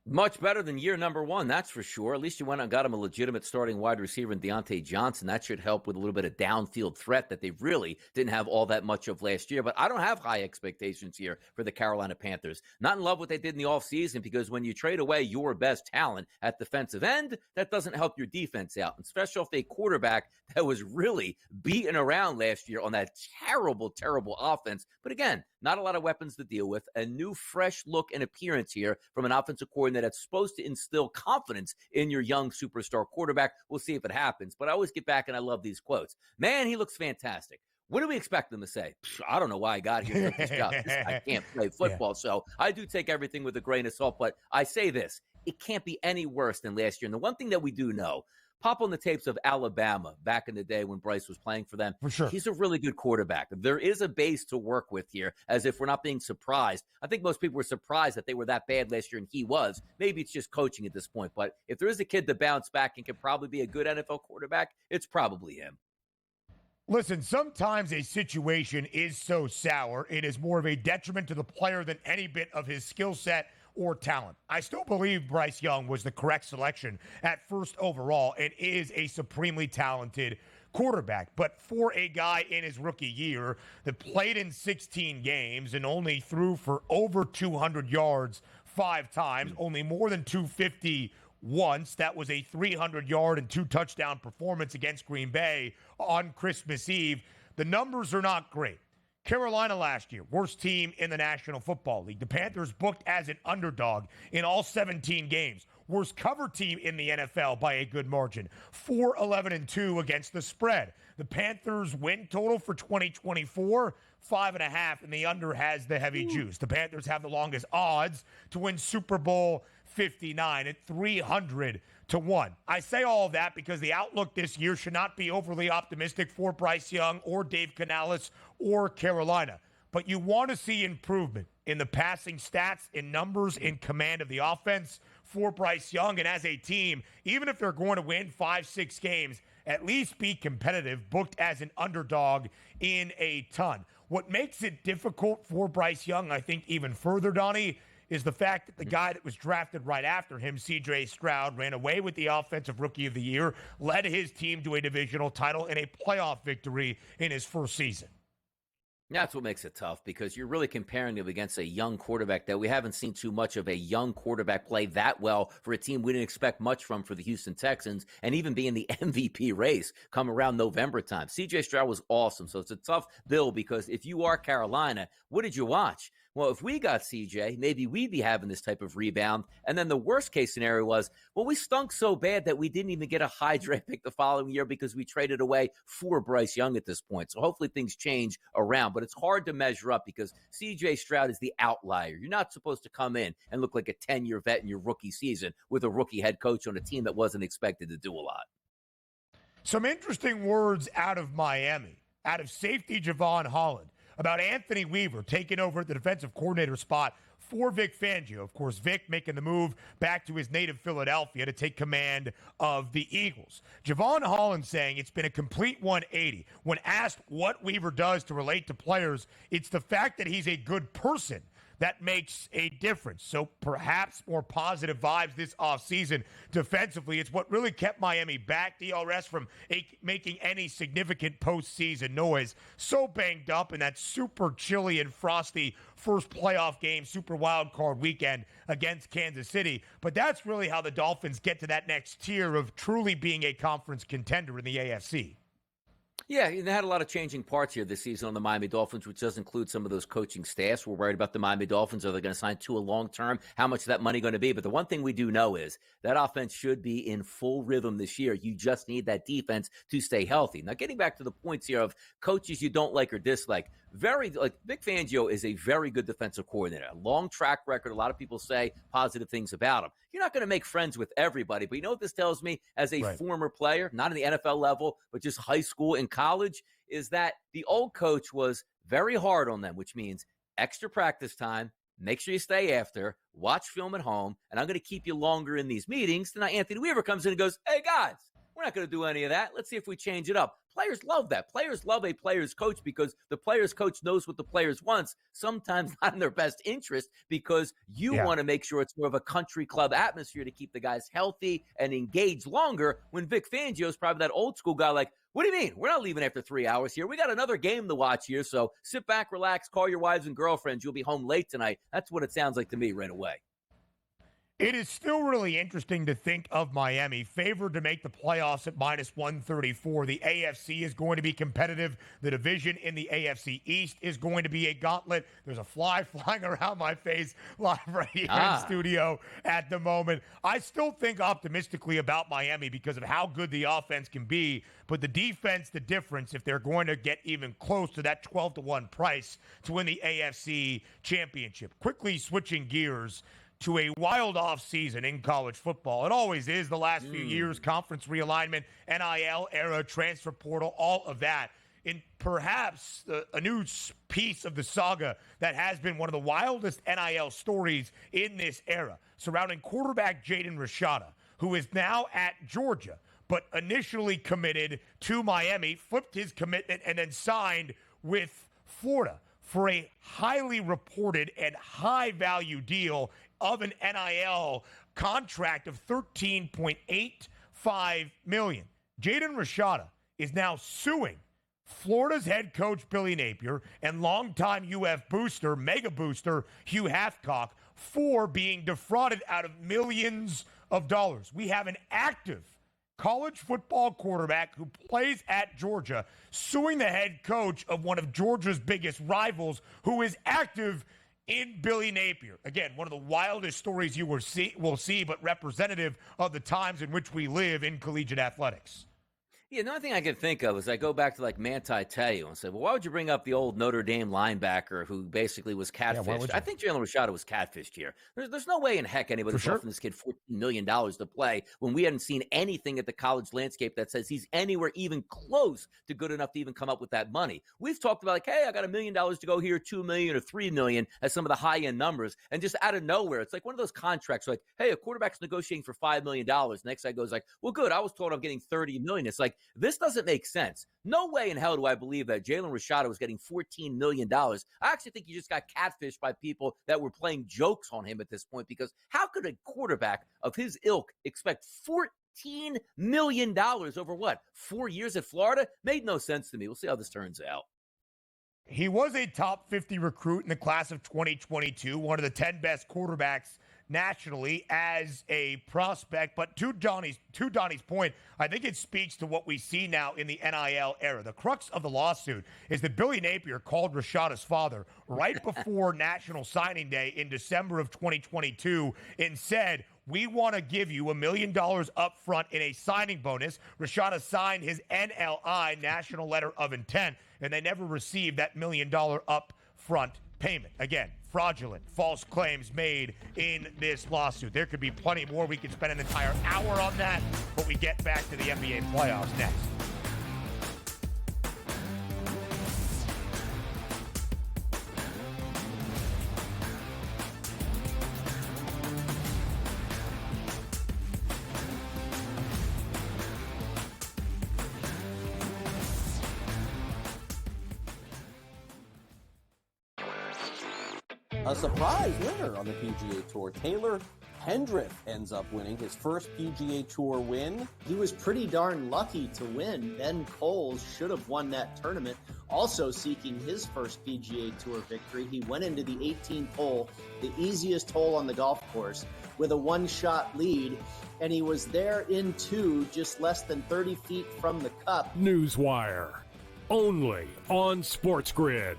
[SPEAKER 7] Much better than year number 1, that's for sure. At least you went and got him a legitimate starting wide receiver in Deontay Johnson. That should help with a little bit of downfield threat that they really didn't have all that much of last year. But I don't have high expectations here for the Carolina Panthers. Not in love with what they did in the offseason, because when you trade away your best talent at defensive end, that doesn't help your defense out, and especially off a quarterback that was really beaten around last year on that terrible, terrible offense. But again, not a lot of weapons to deal with. A new, fresh look and appearance here from an offensive coordinator that's supposed to instill confidence in your young superstar quarterback. We'll see if it happens. But I always get back and I love these quotes. Man, he looks fantastic. What do we expect them to say? I don't know why I got here. This guy can't play football. Yeah. So I do take everything with a grain of salt. But I say this, it can't be any worse than last year. And the one thing that we do know, pop on the tapes of Alabama back in the day when Bryce was playing for them.
[SPEAKER 6] For sure.
[SPEAKER 7] He's a really good quarterback. There is a base to work with here, as if we're not being surprised. I think most people were surprised that they were that bad last year, and he was. Maybe it's just coaching at this point. But if there is a kid to bounce back and can probably be a good NFL quarterback, it's probably him.
[SPEAKER 6] Listen, sometimes a situation is so sour, it is more of a detriment to the player than any bit of his skill set or talent. I still believe Bryce Young was the correct selection at first overall and is a supremely talented quarterback. But for a guy in his rookie year that played in 16 games and only threw for over 200 yards 5 times, only more than 250 once. That was a 300-yard and 2-touchdown performance against Green Bay on Christmas Eve. The numbers are not great. Carolina last year, worst team in the National Football League. The Panthers booked as an underdog in all 17 games. Worst cover team in the NFL by a good margin. 4-11-2 against the spread. The Panthers win total for 2024, 5.5, and the under has the heavy juice. The Panthers have the longest odds to win Super Bowl 59 at 300-1. I say all of that because the outlook this year should not be overly optimistic for Bryce Young or Dave Canales or Carolina. But you want to see improvement in the passing stats, in numbers, in command of the offense for Bryce Young. And as a team, even if they're going to win 5-6 games, at least be competitive, booked as an underdog in a ton. What makes it difficult for Bryce Young, I think even further, Donnie, is the fact that the guy that was drafted right after him, C.J. Stroud, ran away with the Offensive Rookie of the Year, led his team to a divisional title and a playoff victory in his first season.
[SPEAKER 7] That's what makes it tough, because you're really comparing him against a young quarterback that we haven't seen too much of a young quarterback play that well for a team we didn't expect much from for the Houston Texans, and even be in the MVP race come around November time. C.J. Stroud was awesome, so it's a tough bill, because if you are Carolina, what did you watch? Well, if we got CJ, maybe we'd be having this type of rebound. And then the worst case scenario was, well, we stunk so bad that we didn't even get a high draft pick the following year because we traded away for Bryce Young at this point. So hopefully things change around, but it's hard to measure up because CJ Stroud is the outlier. You're not supposed to come in and look like a 10-year vet in your rookie season with a rookie head coach on a team that wasn't expected to do a lot.
[SPEAKER 6] Some interesting words out of Miami, out of safety Javon Holland, about Anthony Weaver taking over the defensive coordinator spot for Vic Fangio. Of course, Vic making the move back to his native Philadelphia to take command of the Eagles. Javon Holland saying it's been a complete 180. When asked what Weaver does to relate to players, it's the fact that he's a good person that makes a difference. So perhaps more positive vibes this offseason defensively. It's what really kept Miami back, DRS, from making any significant postseason noise. So banged up in that super chilly and frosty first playoff game, super wild card weekend against Kansas City. But that's really how the Dolphins get to that next tier of truly being a conference contender in the AFC.
[SPEAKER 7] Yeah, they had a lot of changing parts here this season on the Miami Dolphins, which does include some of those coaching staffs. We're worried about the Miami Dolphins. Are they going to sign Tua long-term? How much is that money going to be? But the one thing we do know is that offense should be in full rhythm this year. You just need that defense to stay healthy. Now, getting back to the points here of coaches you don't like or dislike, Vic Fangio is a very good defensive coordinator. A long track record. A lot of people say positive things about him. You're not going to make friends with everybody, but you know what this tells me as a former player, not in the NFL level, but just high school and college, is that the old coach was very hard on them, which means extra practice time, make sure you stay after, watch film at home, and I'm going to keep you longer in these meetings. Then Anthony Weaver comes in and goes, hey, guys, we're not going to do any of that. Let's see if we change it up. Players love that. Players love a player's coach because the player's coach knows what the players wants, sometimes not in their best interest, because you want to make sure it's more of a country club atmosphere to keep the guys healthy and engaged longer, when Vic Fangio is probably that old school guy like, what do you mean? We're not leaving after 3 hours here. We got another game to watch here, so sit back, relax, call your wives and girlfriends. You'll be home late tonight. That's what it sounds like to me right away.
[SPEAKER 6] It is still really interesting to think of Miami favored to make the playoffs at -134. The AFC is going to be competitive. The division in the AFC East is going to be a gauntlet. There's a fly flying around my face live right here in studio at the moment. I still think optimistically about Miami because of how good the offense can be, but the defense, the difference if they're going to get even close to that 12-1 price to win the AFC championship. Quickly switching gears to a wild offseason in college football. It always is the last few years, conference realignment, NIL era, transfer portal, all of that. In perhaps a new piece of the saga that has been one of the wildest NIL stories in this era, surrounding quarterback Jaden Rashada, who is now at Georgia, but initially committed to Miami, flipped his commitment, and then signed with Florida for a highly reported and high-value deal of an NIL contract of $13.85 million. Jaden Rashada is now suing Florida's head coach Billy Napier and longtime UF booster, mega booster Hugh Hathcock for being defrauded out of millions of dollars. We have an active college football quarterback who plays at Georgia suing the head coach of one of Georgia's biggest rivals who is active in Billy Napier. Again, one of the wildest stories you will see, but representative of the times in which we live in collegiate athletics.
[SPEAKER 7] Yeah, the only thing I can think of is I go back to like Manti Te'o and say, well, why would you bring up the old Notre Dame linebacker who basically was catfished? Yeah, I think Jalen Rashada was catfished here. There's no way in heck anybody's offering this kid $14 million to play when we hadn't seen anything at the college landscape that says he's anywhere even close to good enough to even come up with that money. We've talked about like, hey, I got $1 million to go here, $2 million or $3 million as some of the high-end numbers. And just out of nowhere, it's like one of those contracts like, hey, a quarterback's negotiating for $5 million. Next guy goes like, well, good, I was told I'm getting $30 million. It's like, this doesn't make sense. No way in hell do I believe that Jalen Rashada was getting $14 million. I actually think he just got catfished by people that were playing jokes on him at this point, because how could a quarterback of his ilk expect $14 million over what, 4 years at Florida? Made no sense to me. We'll see how this turns out.
[SPEAKER 6] He was a top 50 recruit in the class of 2022, one of the 10 best quarterbacks nationally as a prospect. But to Donnie's point, I think it speaks to what we see now in the NIL era. The crux of the lawsuit is that Billy Napier called Rashada's father right before National Signing Day in December of 2022 and said, we want to give you $1 million up front in a signing bonus. Rashada signed his NLI, National Letter of Intent, and they never received that $1 million up front payment. Again, fraudulent, false claims made in this lawsuit. There could be plenty more. We could spend an entire hour on that, but we get back to the NBA playoffs next.
[SPEAKER 8] A surprise winner on the PGA Tour. Taylor Pendrith ends up winning his first PGA Tour win.
[SPEAKER 13] He was pretty darn lucky to win. Ben Coles should have won that tournament. Also seeking his first PGA Tour victory, he went into the 18th hole, the easiest hole on the golf course, with a one-shot lead, and he was there in two, just less than 30 feet from the cup.
[SPEAKER 3] Newswire, only on SportsGrid.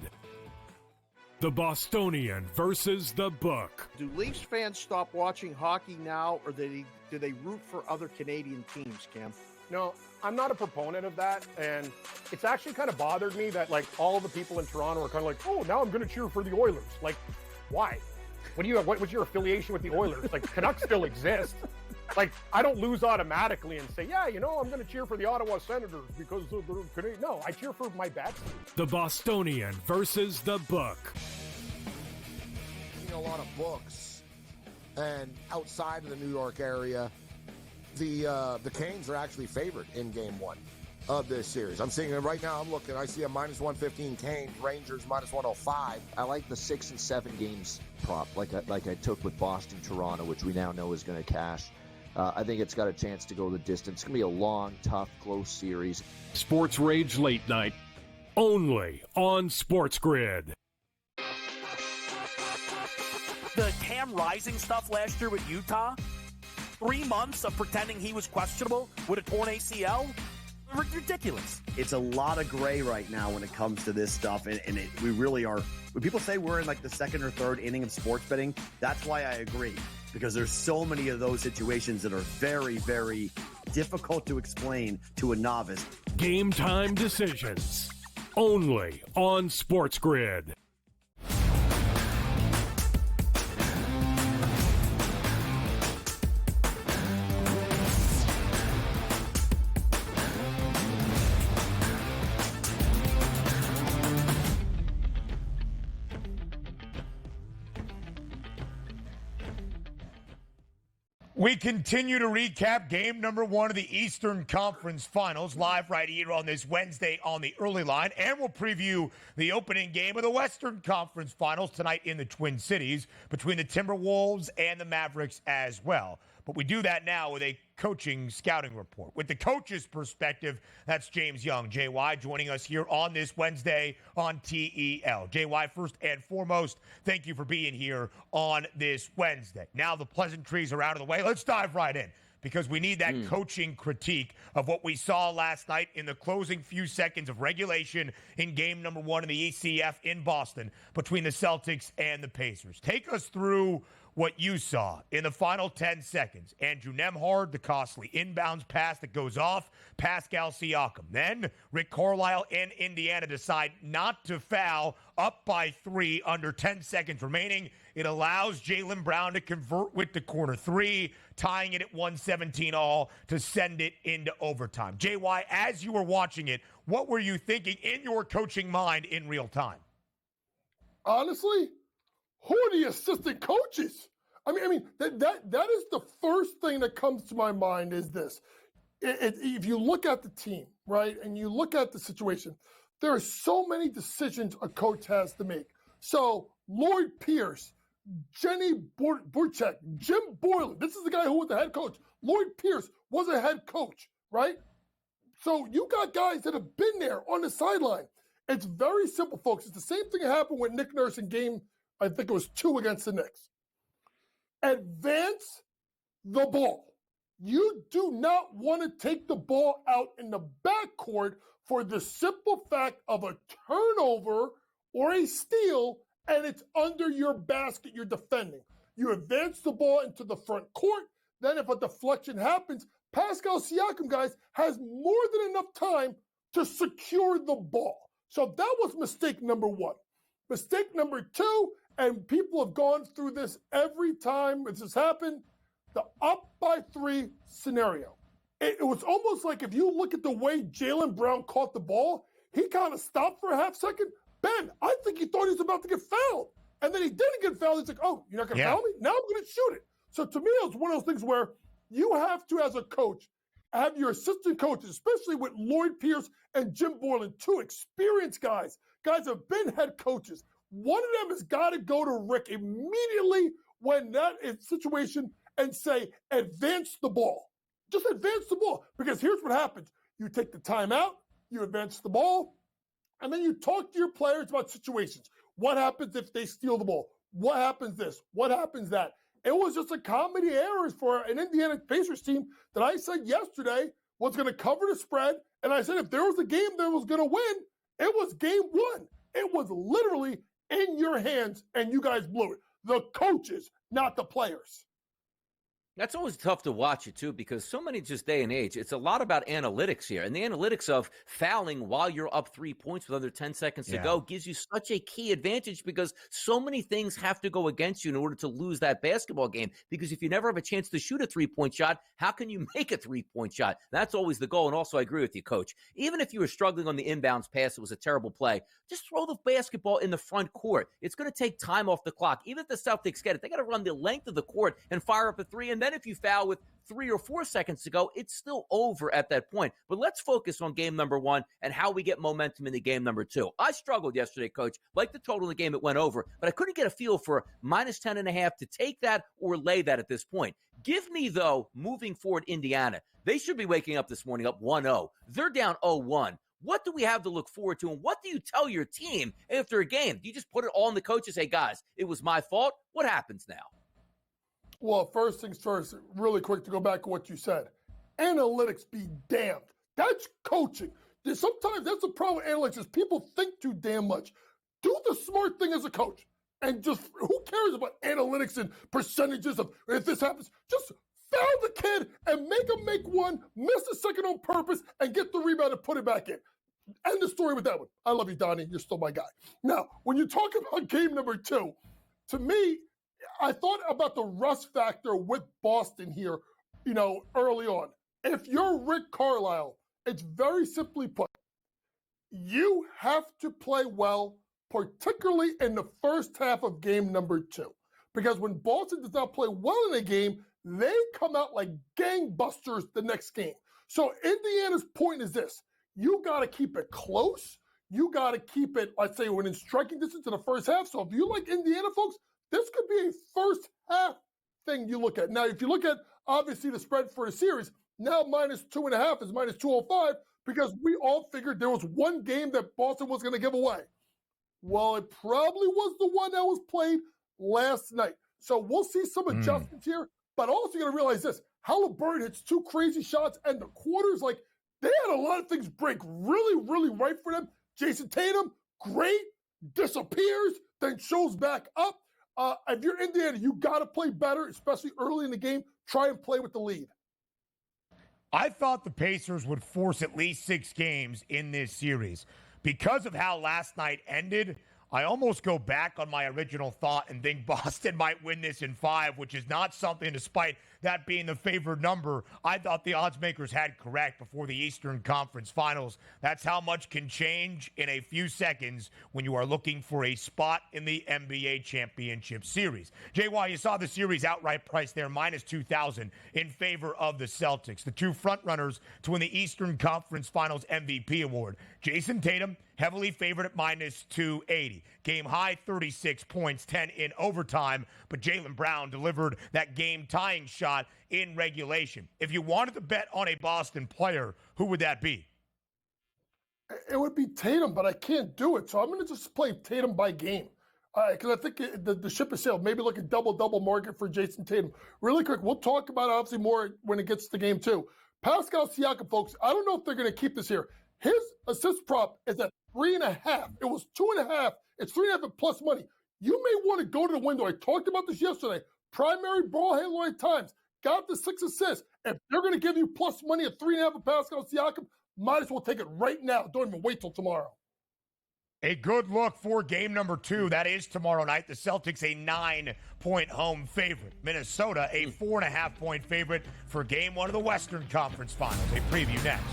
[SPEAKER 3] The Bostonian versus the Book.
[SPEAKER 17] Do Leafs fans stop watching hockey now, or do they root for other Canadian teams, Cam?
[SPEAKER 11] No, I'm not a proponent of that, and it's actually kind of bothered me that like all the people in Toronto are kind of like, oh, now I'm going to cheer for the Oilers. Like, why? What was your affiliation with the Oilers? Like, Canucks still exist. Like, I don't lose automatically and say, yeah, you know, I'm going to cheer for the Ottawa Senators because of the Canadian. No, I cheer for my bad team.
[SPEAKER 3] The Bostonian versus the Book.
[SPEAKER 14] A lot of books, and outside of the New York area, the Canes are actually favored in Game 1 of this series. I'm seeing it right now. I'm looking. I see a -115 Canes, Rangers -105.
[SPEAKER 15] I like the 6 and 7 games prop, like I took with Boston, Toronto, which we now know is going to cash. I think it's got a chance to go the distance. It's going to be a long, tough, close series.
[SPEAKER 3] Sports Rage Late Night, only on SportsGrid.
[SPEAKER 12] The Cam Rising stuff last year with Utah, 3 months of pretending he was questionable with a torn ACL, ridiculous.
[SPEAKER 16] It's a lot of gray right now when it comes to this stuff, and we really are. When people say we're in like the second or third inning of sports betting, that's why I agree, because there's so many of those situations that are very, very difficult to explain to a novice.
[SPEAKER 3] Game time decisions, only on SportsGrid.
[SPEAKER 6] We continue to recap game number 1 of the Eastern Conference Finals live right here on this Wednesday on the Early Line. And we'll preview the opening game of the Western Conference Finals tonight in the Twin Cities between the Timberwolves and the Mavericks as well. But we do that now with a coaching scouting report. With the coach's perspective, that's James Young, JY, joining us here on this Wednesday on TEL. JY, first and foremost, thank you for being here on this Wednesday. Now the pleasantries are out of the way. Let's dive right in, because we need that coaching critique of what we saw last night in the closing few seconds of regulation in game number 1 in the ECF in Boston between the Celtics and the Pacers. Take us through what you saw in the final 10 seconds. Andrew Nembhard, the costly inbounds pass that goes off Pascal Siakam. Then Rick Carlisle and Indiana decide not to foul, up by 3 under 10 seconds remaining. It allows Jaylen Brown to convert with the corner 3, tying it at 117 all to send it into overtime. JY, as you were watching it, what were you thinking in your coaching mind in real time?
[SPEAKER 2] Honestly, who are the assistant coaches? I mean that is the first thing that comes to my mind is this. If you look at the team, right, and you look at the situation, there are so many decisions a coach has to make. So Lloyd Pierce, Jenny Burchak, Jim Boylan, this is the guy who was the head coach. Lloyd Pierce was a head coach, right? So you got guys that have been there on the sideline. It's very simple, folks. It's the same thing that happened with Nick Nurse in game, I think it was 2 against the Knicks. Advance the ball. You do not want to take the ball out in the backcourt for the simple fact of a turnover or a steal, and it's under your basket you're defending. You advance the ball into the front court. Then if a deflection happens, Pascal Siakam, guys, has more than enough time to secure the ball. So that was mistake number 1. Mistake number 2, and people have gone through this every time this has happened, the up by 3 scenario. It was almost like if you look at the way Jaylen Brown caught the ball, he kind of stopped for a half second. Ben, I think he thought he was about to get fouled. And then he didn't get fouled. He's like, oh, you're not going to foul me? Now I'm going to shoot it. So to me, it was one of those things where you have to, as a coach, have your assistant coaches, especially with Lloyd Pierce and Jim Boylan, 2 experienced guys have been head coaches. One of them has got to go to Rick immediately when that is situation and say, advance the ball. Just advance the ball. Because here's what happens. You take the timeout, you advance the ball, and then you talk to your players about situations. What happens if they steal the ball? What happens this? What happens that? It was just a comedy of errors for an Indiana Pacers team that I said yesterday was going to cover the spread. And I said if there was a game that was going to win, it was game 1. It was literally in your hands, and you guys blew it. The coaches, not the players.
[SPEAKER 7] That's always tough to watch it, too, because so many just day and age, it's a lot about analytics here. And the analytics of fouling while you're up 3 points with under 10 seconds to go gives you such a key advantage because so many things have to go against you in order to lose that basketball game. Because if you never have a chance to shoot a 3-point shot, how can you make a 3-point shot? That's always the goal. And also, I agree with you, Coach. Even if you were struggling on the inbounds pass, it was a terrible play, just throw the basketball in the front court. It's going to take time off the clock. Even if the Celtics get it, they got to run the length of the court and fire up a 3, and then if you foul with 3 or 4 seconds to go, it's still over at that point. But let's focus on game number 1 and how we get momentum into game number 2. I struggled yesterday, Coach. Like the total in the game, it went over, but I couldn't get a feel for minus 10.5 to take that or lay that at this point. Give me, though, moving forward, Indiana. They should be waking up this morning up 1-0. They're down 0-1. What do we have to look forward to, and what do you tell your team after a game? Do you just put it all on the coach and say, guys, it was my fault? What happens now?
[SPEAKER 2] Well, first things first, really quick to go back to what you said. Analytics be damned. That's coaching. Sometimes that's the problem with analytics is people think too damn much. Do the smart thing as a coach. And just, who cares about analytics and percentages of if this happens? Just foul the kid and make him make one, miss a second on purpose, and get the rebound and put it back in. End the story with that one. I love you, Donnie. You're still my guy. Now, when you talk about game number 2, to me, I thought about the rust factor with Boston here, early on. If you're Rick Carlisle, it's very simply put, you have to play well, particularly in the first half of game number 2. Because when Boston does not play well in a game, they come out like gangbusters the next game. So Indiana's point is this. You got to keep it close. You got to keep it, let's say, within striking distance in the first half. So if you like Indiana, folks, this could be a first half thing you look at. Now, if you look at, obviously, the spread for the series, now -2.5 is -205 because we all figured there was one game that Boston was going to give away. Well, it probably was the one that was played last night. So we'll see some adjustments here. But also you got to realize this. Halliburton hits 2 crazy shots, and the quarters, like, they had a lot of things break really, really right for them. Jason Tatum, great, disappears, then shows back up. If you're Indiana, you got to play better, especially early in the game. Try and play with the lead.
[SPEAKER 6] I thought the Pacers would force at least 6 games in this series. Because of how last night ended, I almost go back on my original thought and think Boston might win this in 5, which is not something, despite that being the favored number, I thought the odds makers had correct before the Eastern Conference Finals. That's how much can change in a few seconds when you are looking for a spot in the NBA Championship Series. JY, you saw the series outright price there, -2,000 in favor of the Celtics. The 2 frontrunners to win the Eastern Conference Finals MVP award. Jason Tatum, heavily favored at -280. Game high, 36 points, 10 in overtime, but Jaylen Brown delivered that game-tying shot in regulation. If you wanted to bet on a Boston player, who would that be?
[SPEAKER 2] It would be Tatum, but I can't do it. So I'm going to just play Tatum by game. Because I think the ship has sailed. Maybe look at double market for Jason Tatum. Really quick, we'll talk about it obviously more when it gets to game 2. Pascal Siakam, folks, I don't know if they're going to keep this here. His assist prop is at 3.5. It was 2.5. It's 3.5 at plus money. You may want to go to the window. I talked about this yesterday. Primary ball handler at times. Got the 6 assists. If they're going to give you plus money at 3.5 of Pascal Siakam, might as well take it right now. Don't even wait till tomorrow.
[SPEAKER 6] A good look for game number 2. That is tomorrow night. The Celtics a 9-point home favorite. Minnesota a 4.5-point favorite for game 1 of the Western Conference Finals. A preview next.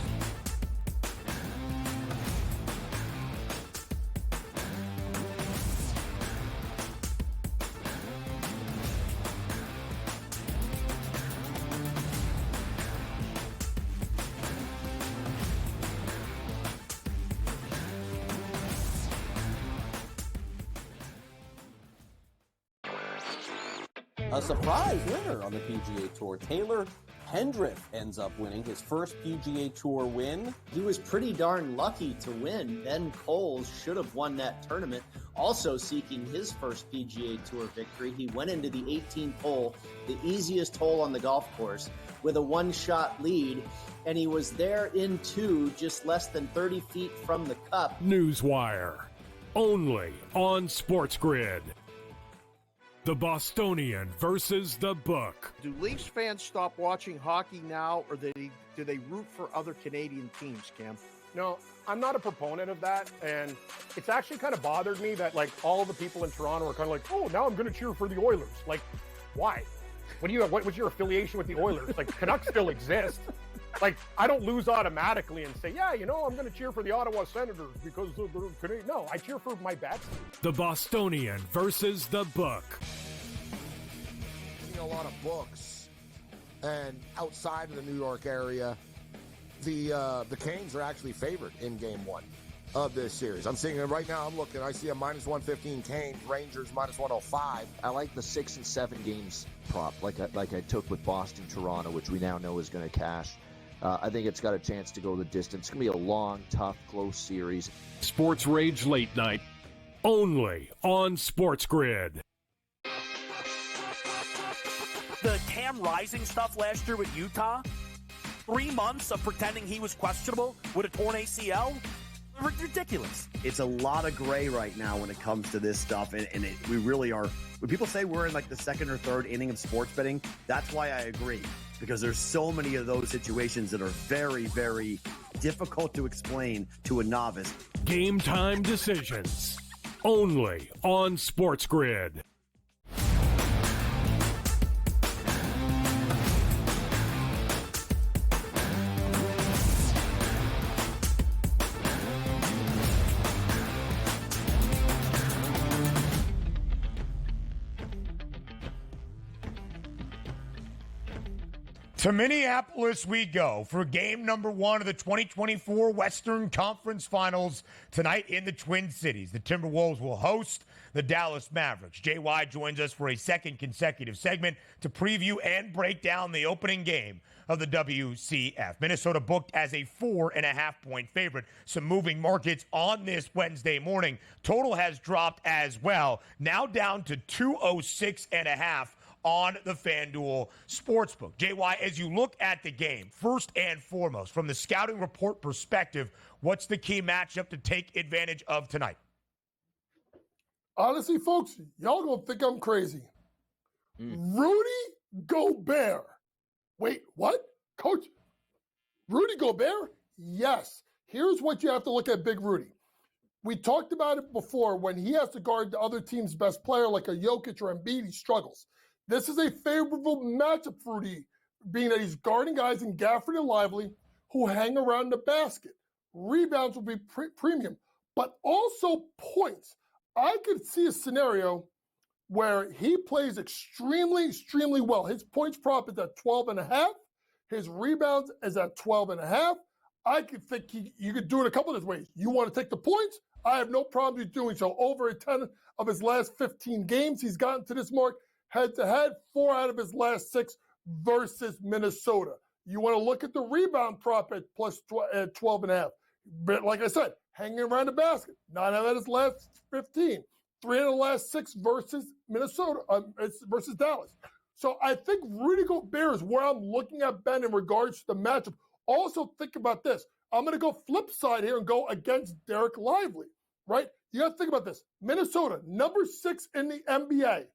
[SPEAKER 8] A surprise winner on the PGA Tour. Taylor Hendrick ends up winning his first PGA Tour win.
[SPEAKER 13] He was pretty darn lucky to win. Ben Coles should have won that tournament. Also seeking his first PGA Tour victory, he went into the 18th hole, the easiest hole on the golf course, with a 1-shot lead, and he was there in 2, just less than 30 feet from the cup.
[SPEAKER 3] Newswire, only on SportsGrid. The Bostonian versus the Book.
[SPEAKER 17] Do Leafs fans stop watching hockey now, or do they root for other Canadian teams, Cam?
[SPEAKER 11] No, I'm not a proponent of that, and it's actually kind of bothered me that, like, all the people in Toronto are kind of like, oh, now I'm going to cheer for the Oilers. Like, why? What was your affiliation with the Oilers? Like, Canucks still exist. Like, I don't lose automatically and say, yeah, you know, I'm going to cheer for the Ottawa Senators because they're Canadian. No, I cheer for my bats.
[SPEAKER 3] The Bostonian versus the Book.
[SPEAKER 14] A lot of books, and outside of the New York area, the Canes are actually favored in game 1 of this series. I'm seeing it right now. I'm looking. I see a -115 Canes, Rangers -105.
[SPEAKER 15] I like the 6 and 7 games prop, like I took with Boston, Toronto, which we now know is going to cash. I think it's got a chance to go the distance. It's going to be a long, tough, close series.
[SPEAKER 3] Sports Rage Late Night, only on SportsGrid.
[SPEAKER 12] The Cam Rising stuff last year with Utah, 3 months of pretending he was questionable with a torn ACL, ridiculous.
[SPEAKER 16] It's a lot of gray right now when it comes to this stuff, and we really are. When people say we're in like the 2nd or 3rd inning of sports betting, that's why I agree, because there's so many of those situations that are very, very difficult to explain to a novice.
[SPEAKER 3] Game time decisions, only on SportsGrid.
[SPEAKER 6] To Minneapolis we go for game number 1 of the 2024 Western Conference Finals tonight in the Twin Cities. The Timberwolves will host the Dallas Mavericks. JY joins us for a second consecutive segment to preview and break down the opening game of the WCF. Minnesota booked as a 4.5-point favorite. Some moving markets on this Wednesday morning. Total has dropped as well, now down to 206.5 on the FanDuel Sportsbook. JY, as you look at the game, first and foremost, from the scouting report perspective, what's the key matchup to take advantage of tonight?
[SPEAKER 2] Honestly, folks, y'all gonna think I'm crazy. Rudy Gobert. Wait, what? Coach? Rudy Gobert? Yes. Here's what you have to look at Big Rudy. We talked about it before. When he has to guard the other team's best player like a Jokic or Embiid, he struggles. This is a favorable matchup for Rudy, being that he's guarding guys in Gafford and Lively who hang around the basket. Rebounds will be premium, but also points. I could see a scenario where he plays extremely well. His points prop is at 12.5. His rebounds is at 12.5. I could think you could do it a couple of ways. You want to take the points? I have no problem with doing so. Over 10 of his last 15 games, he's gotten to this mark. Head-to-head, 4 out of his last 6 versus Minnesota. You want to look at the rebound prop at plus 12.5. But like I said, hanging around the basket. 9 out of his last 15. 3 out of the last 6 versus Minnesota, versus Dallas. So I think Rudy Gobert is where I'm looking at, Ben, in regards to the matchup. Also, think about this. I'm going to go flip side here and go against Derek Lively, right? You got to think about this. Minnesota, number 6 in the NBA.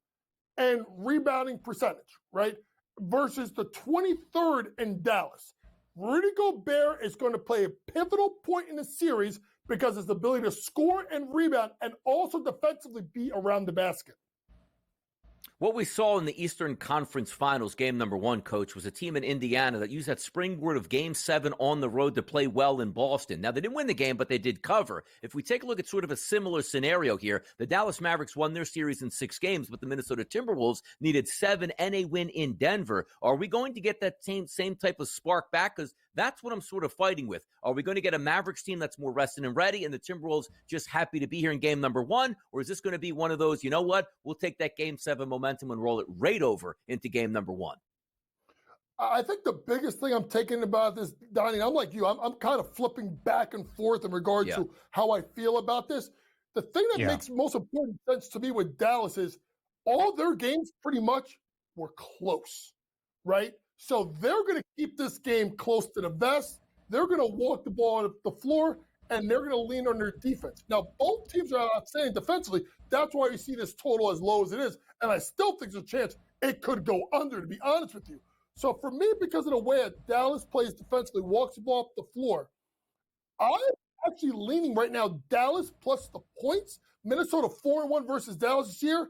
[SPEAKER 2] And rebounding percentage, right? Versus the 23rd in Dallas. Rudy Gobert is going to play a pivotal point in the series because of his ability to score and rebound and also defensively be around the basket.
[SPEAKER 7] What we saw in the Eastern Conference Finals, game number 1, Coach, was a team in Indiana that used that springboard of game 7 on the road to play well in Boston. Now, they didn't win the game, but they did cover. If we take a look at sort of a similar scenario here, the Dallas Mavericks won their series in 6 games, but the Minnesota Timberwolves needed 7 and a win in Denver. Are we going to get that same type of spark back? Because that's what I'm sort of fighting with. Are we going to get a Mavericks team that's more rested and ready and the Timberwolves just happy to be here in game number 1? Or is this going to be one of those, you know what, we'll take that game 7 momentum and roll it right over into game number 1?
[SPEAKER 2] I think the biggest thing I'm taking about this, Donnie, I'm like you, I'm kind of flipping back and forth in regard to how I feel about this. The thing that makes most important sense to me with Dallas is all their games pretty much were close, right? So they're going to keep this game close to the vest. They're going to walk the ball on the floor, and they're going to lean on their defense. Now, both teams are outstanding defensively. That's why you see this total as low as it is. And I still think there's a chance it could go under, to be honest with you. So for me, because of the way that Dallas plays defensively, walks the ball up the floor, I'm actually leaning right now Dallas plus the points. Minnesota 4-1 versus Dallas this year,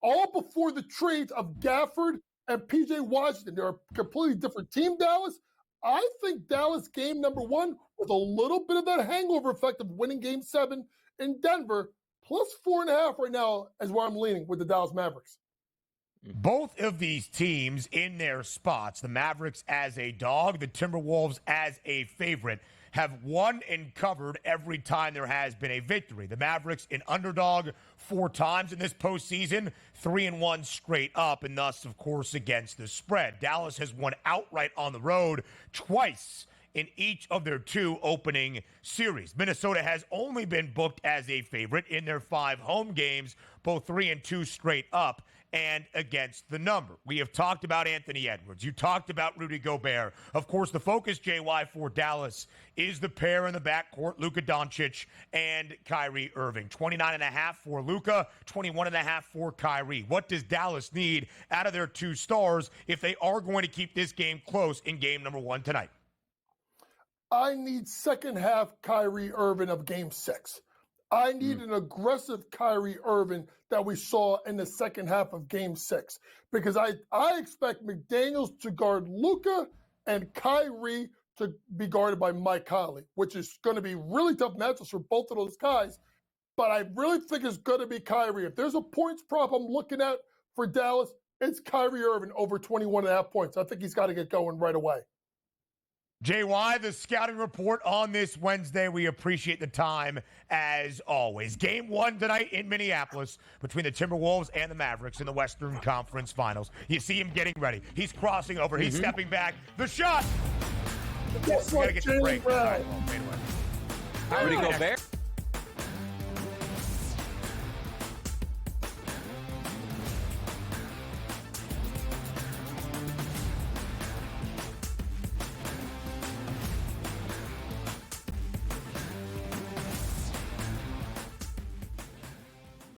[SPEAKER 2] all before the trades of Gafford and P.J. Washington. They're a completely different team, Dallas. I think Dallas game number 1 with a little bit of that hangover effect of winning game 7 in Denver, plus 4.5 right now is where I'm leaning with the Dallas Mavericks.
[SPEAKER 6] Both of these teams in their spots, the Mavericks as a dog, the Timberwolves as a favorite, have won and covered every time there has been a victory. The Mavericks an underdog 4 times in this postseason, 3-1 straight up, and thus, of course, against the spread. Dallas has won outright on the road twice in each of their 2 opening series. Minnesota has only been booked as a favorite in their 5 home games, both 3-2 straight up and against the number. We have talked about Anthony Edwards. You talked about Rudy Gobert. Of course, the focus, JY, for Dallas is the pair in the backcourt, Luka Doncic and Kyrie Irving. 29.5 for Luka, 21.5 for Kyrie. What does Dallas need out of their 2 stars if they are going to keep this game close in game number 1 tonight?
[SPEAKER 2] I need second half Kyrie Irving of game 6. I need an aggressive Kyrie Irving that we saw in the second half of game 6, because I expect McDaniels to guard Luka and Kyrie to be guarded by Mike Conley, which is going to be really tough matchups for both of those guys. But I really think it's going to be Kyrie. If there's a points prop I'm looking at for Dallas, It's Kyrie Irving over 21.5 points. I think he's got to get going right away.
[SPEAKER 6] JY, the scouting report on this Wednesday. We appreciate the time as always. Game 1 tonight in Minneapolis between the Timberwolves and the Mavericks in the Western Conference Finals. You see him getting ready. He's crossing over. He's stepping back. The shot.
[SPEAKER 2] Guess what,
[SPEAKER 6] Gotta get the break.
[SPEAKER 2] Brown.
[SPEAKER 6] All right, well,
[SPEAKER 7] Rudy Gobert.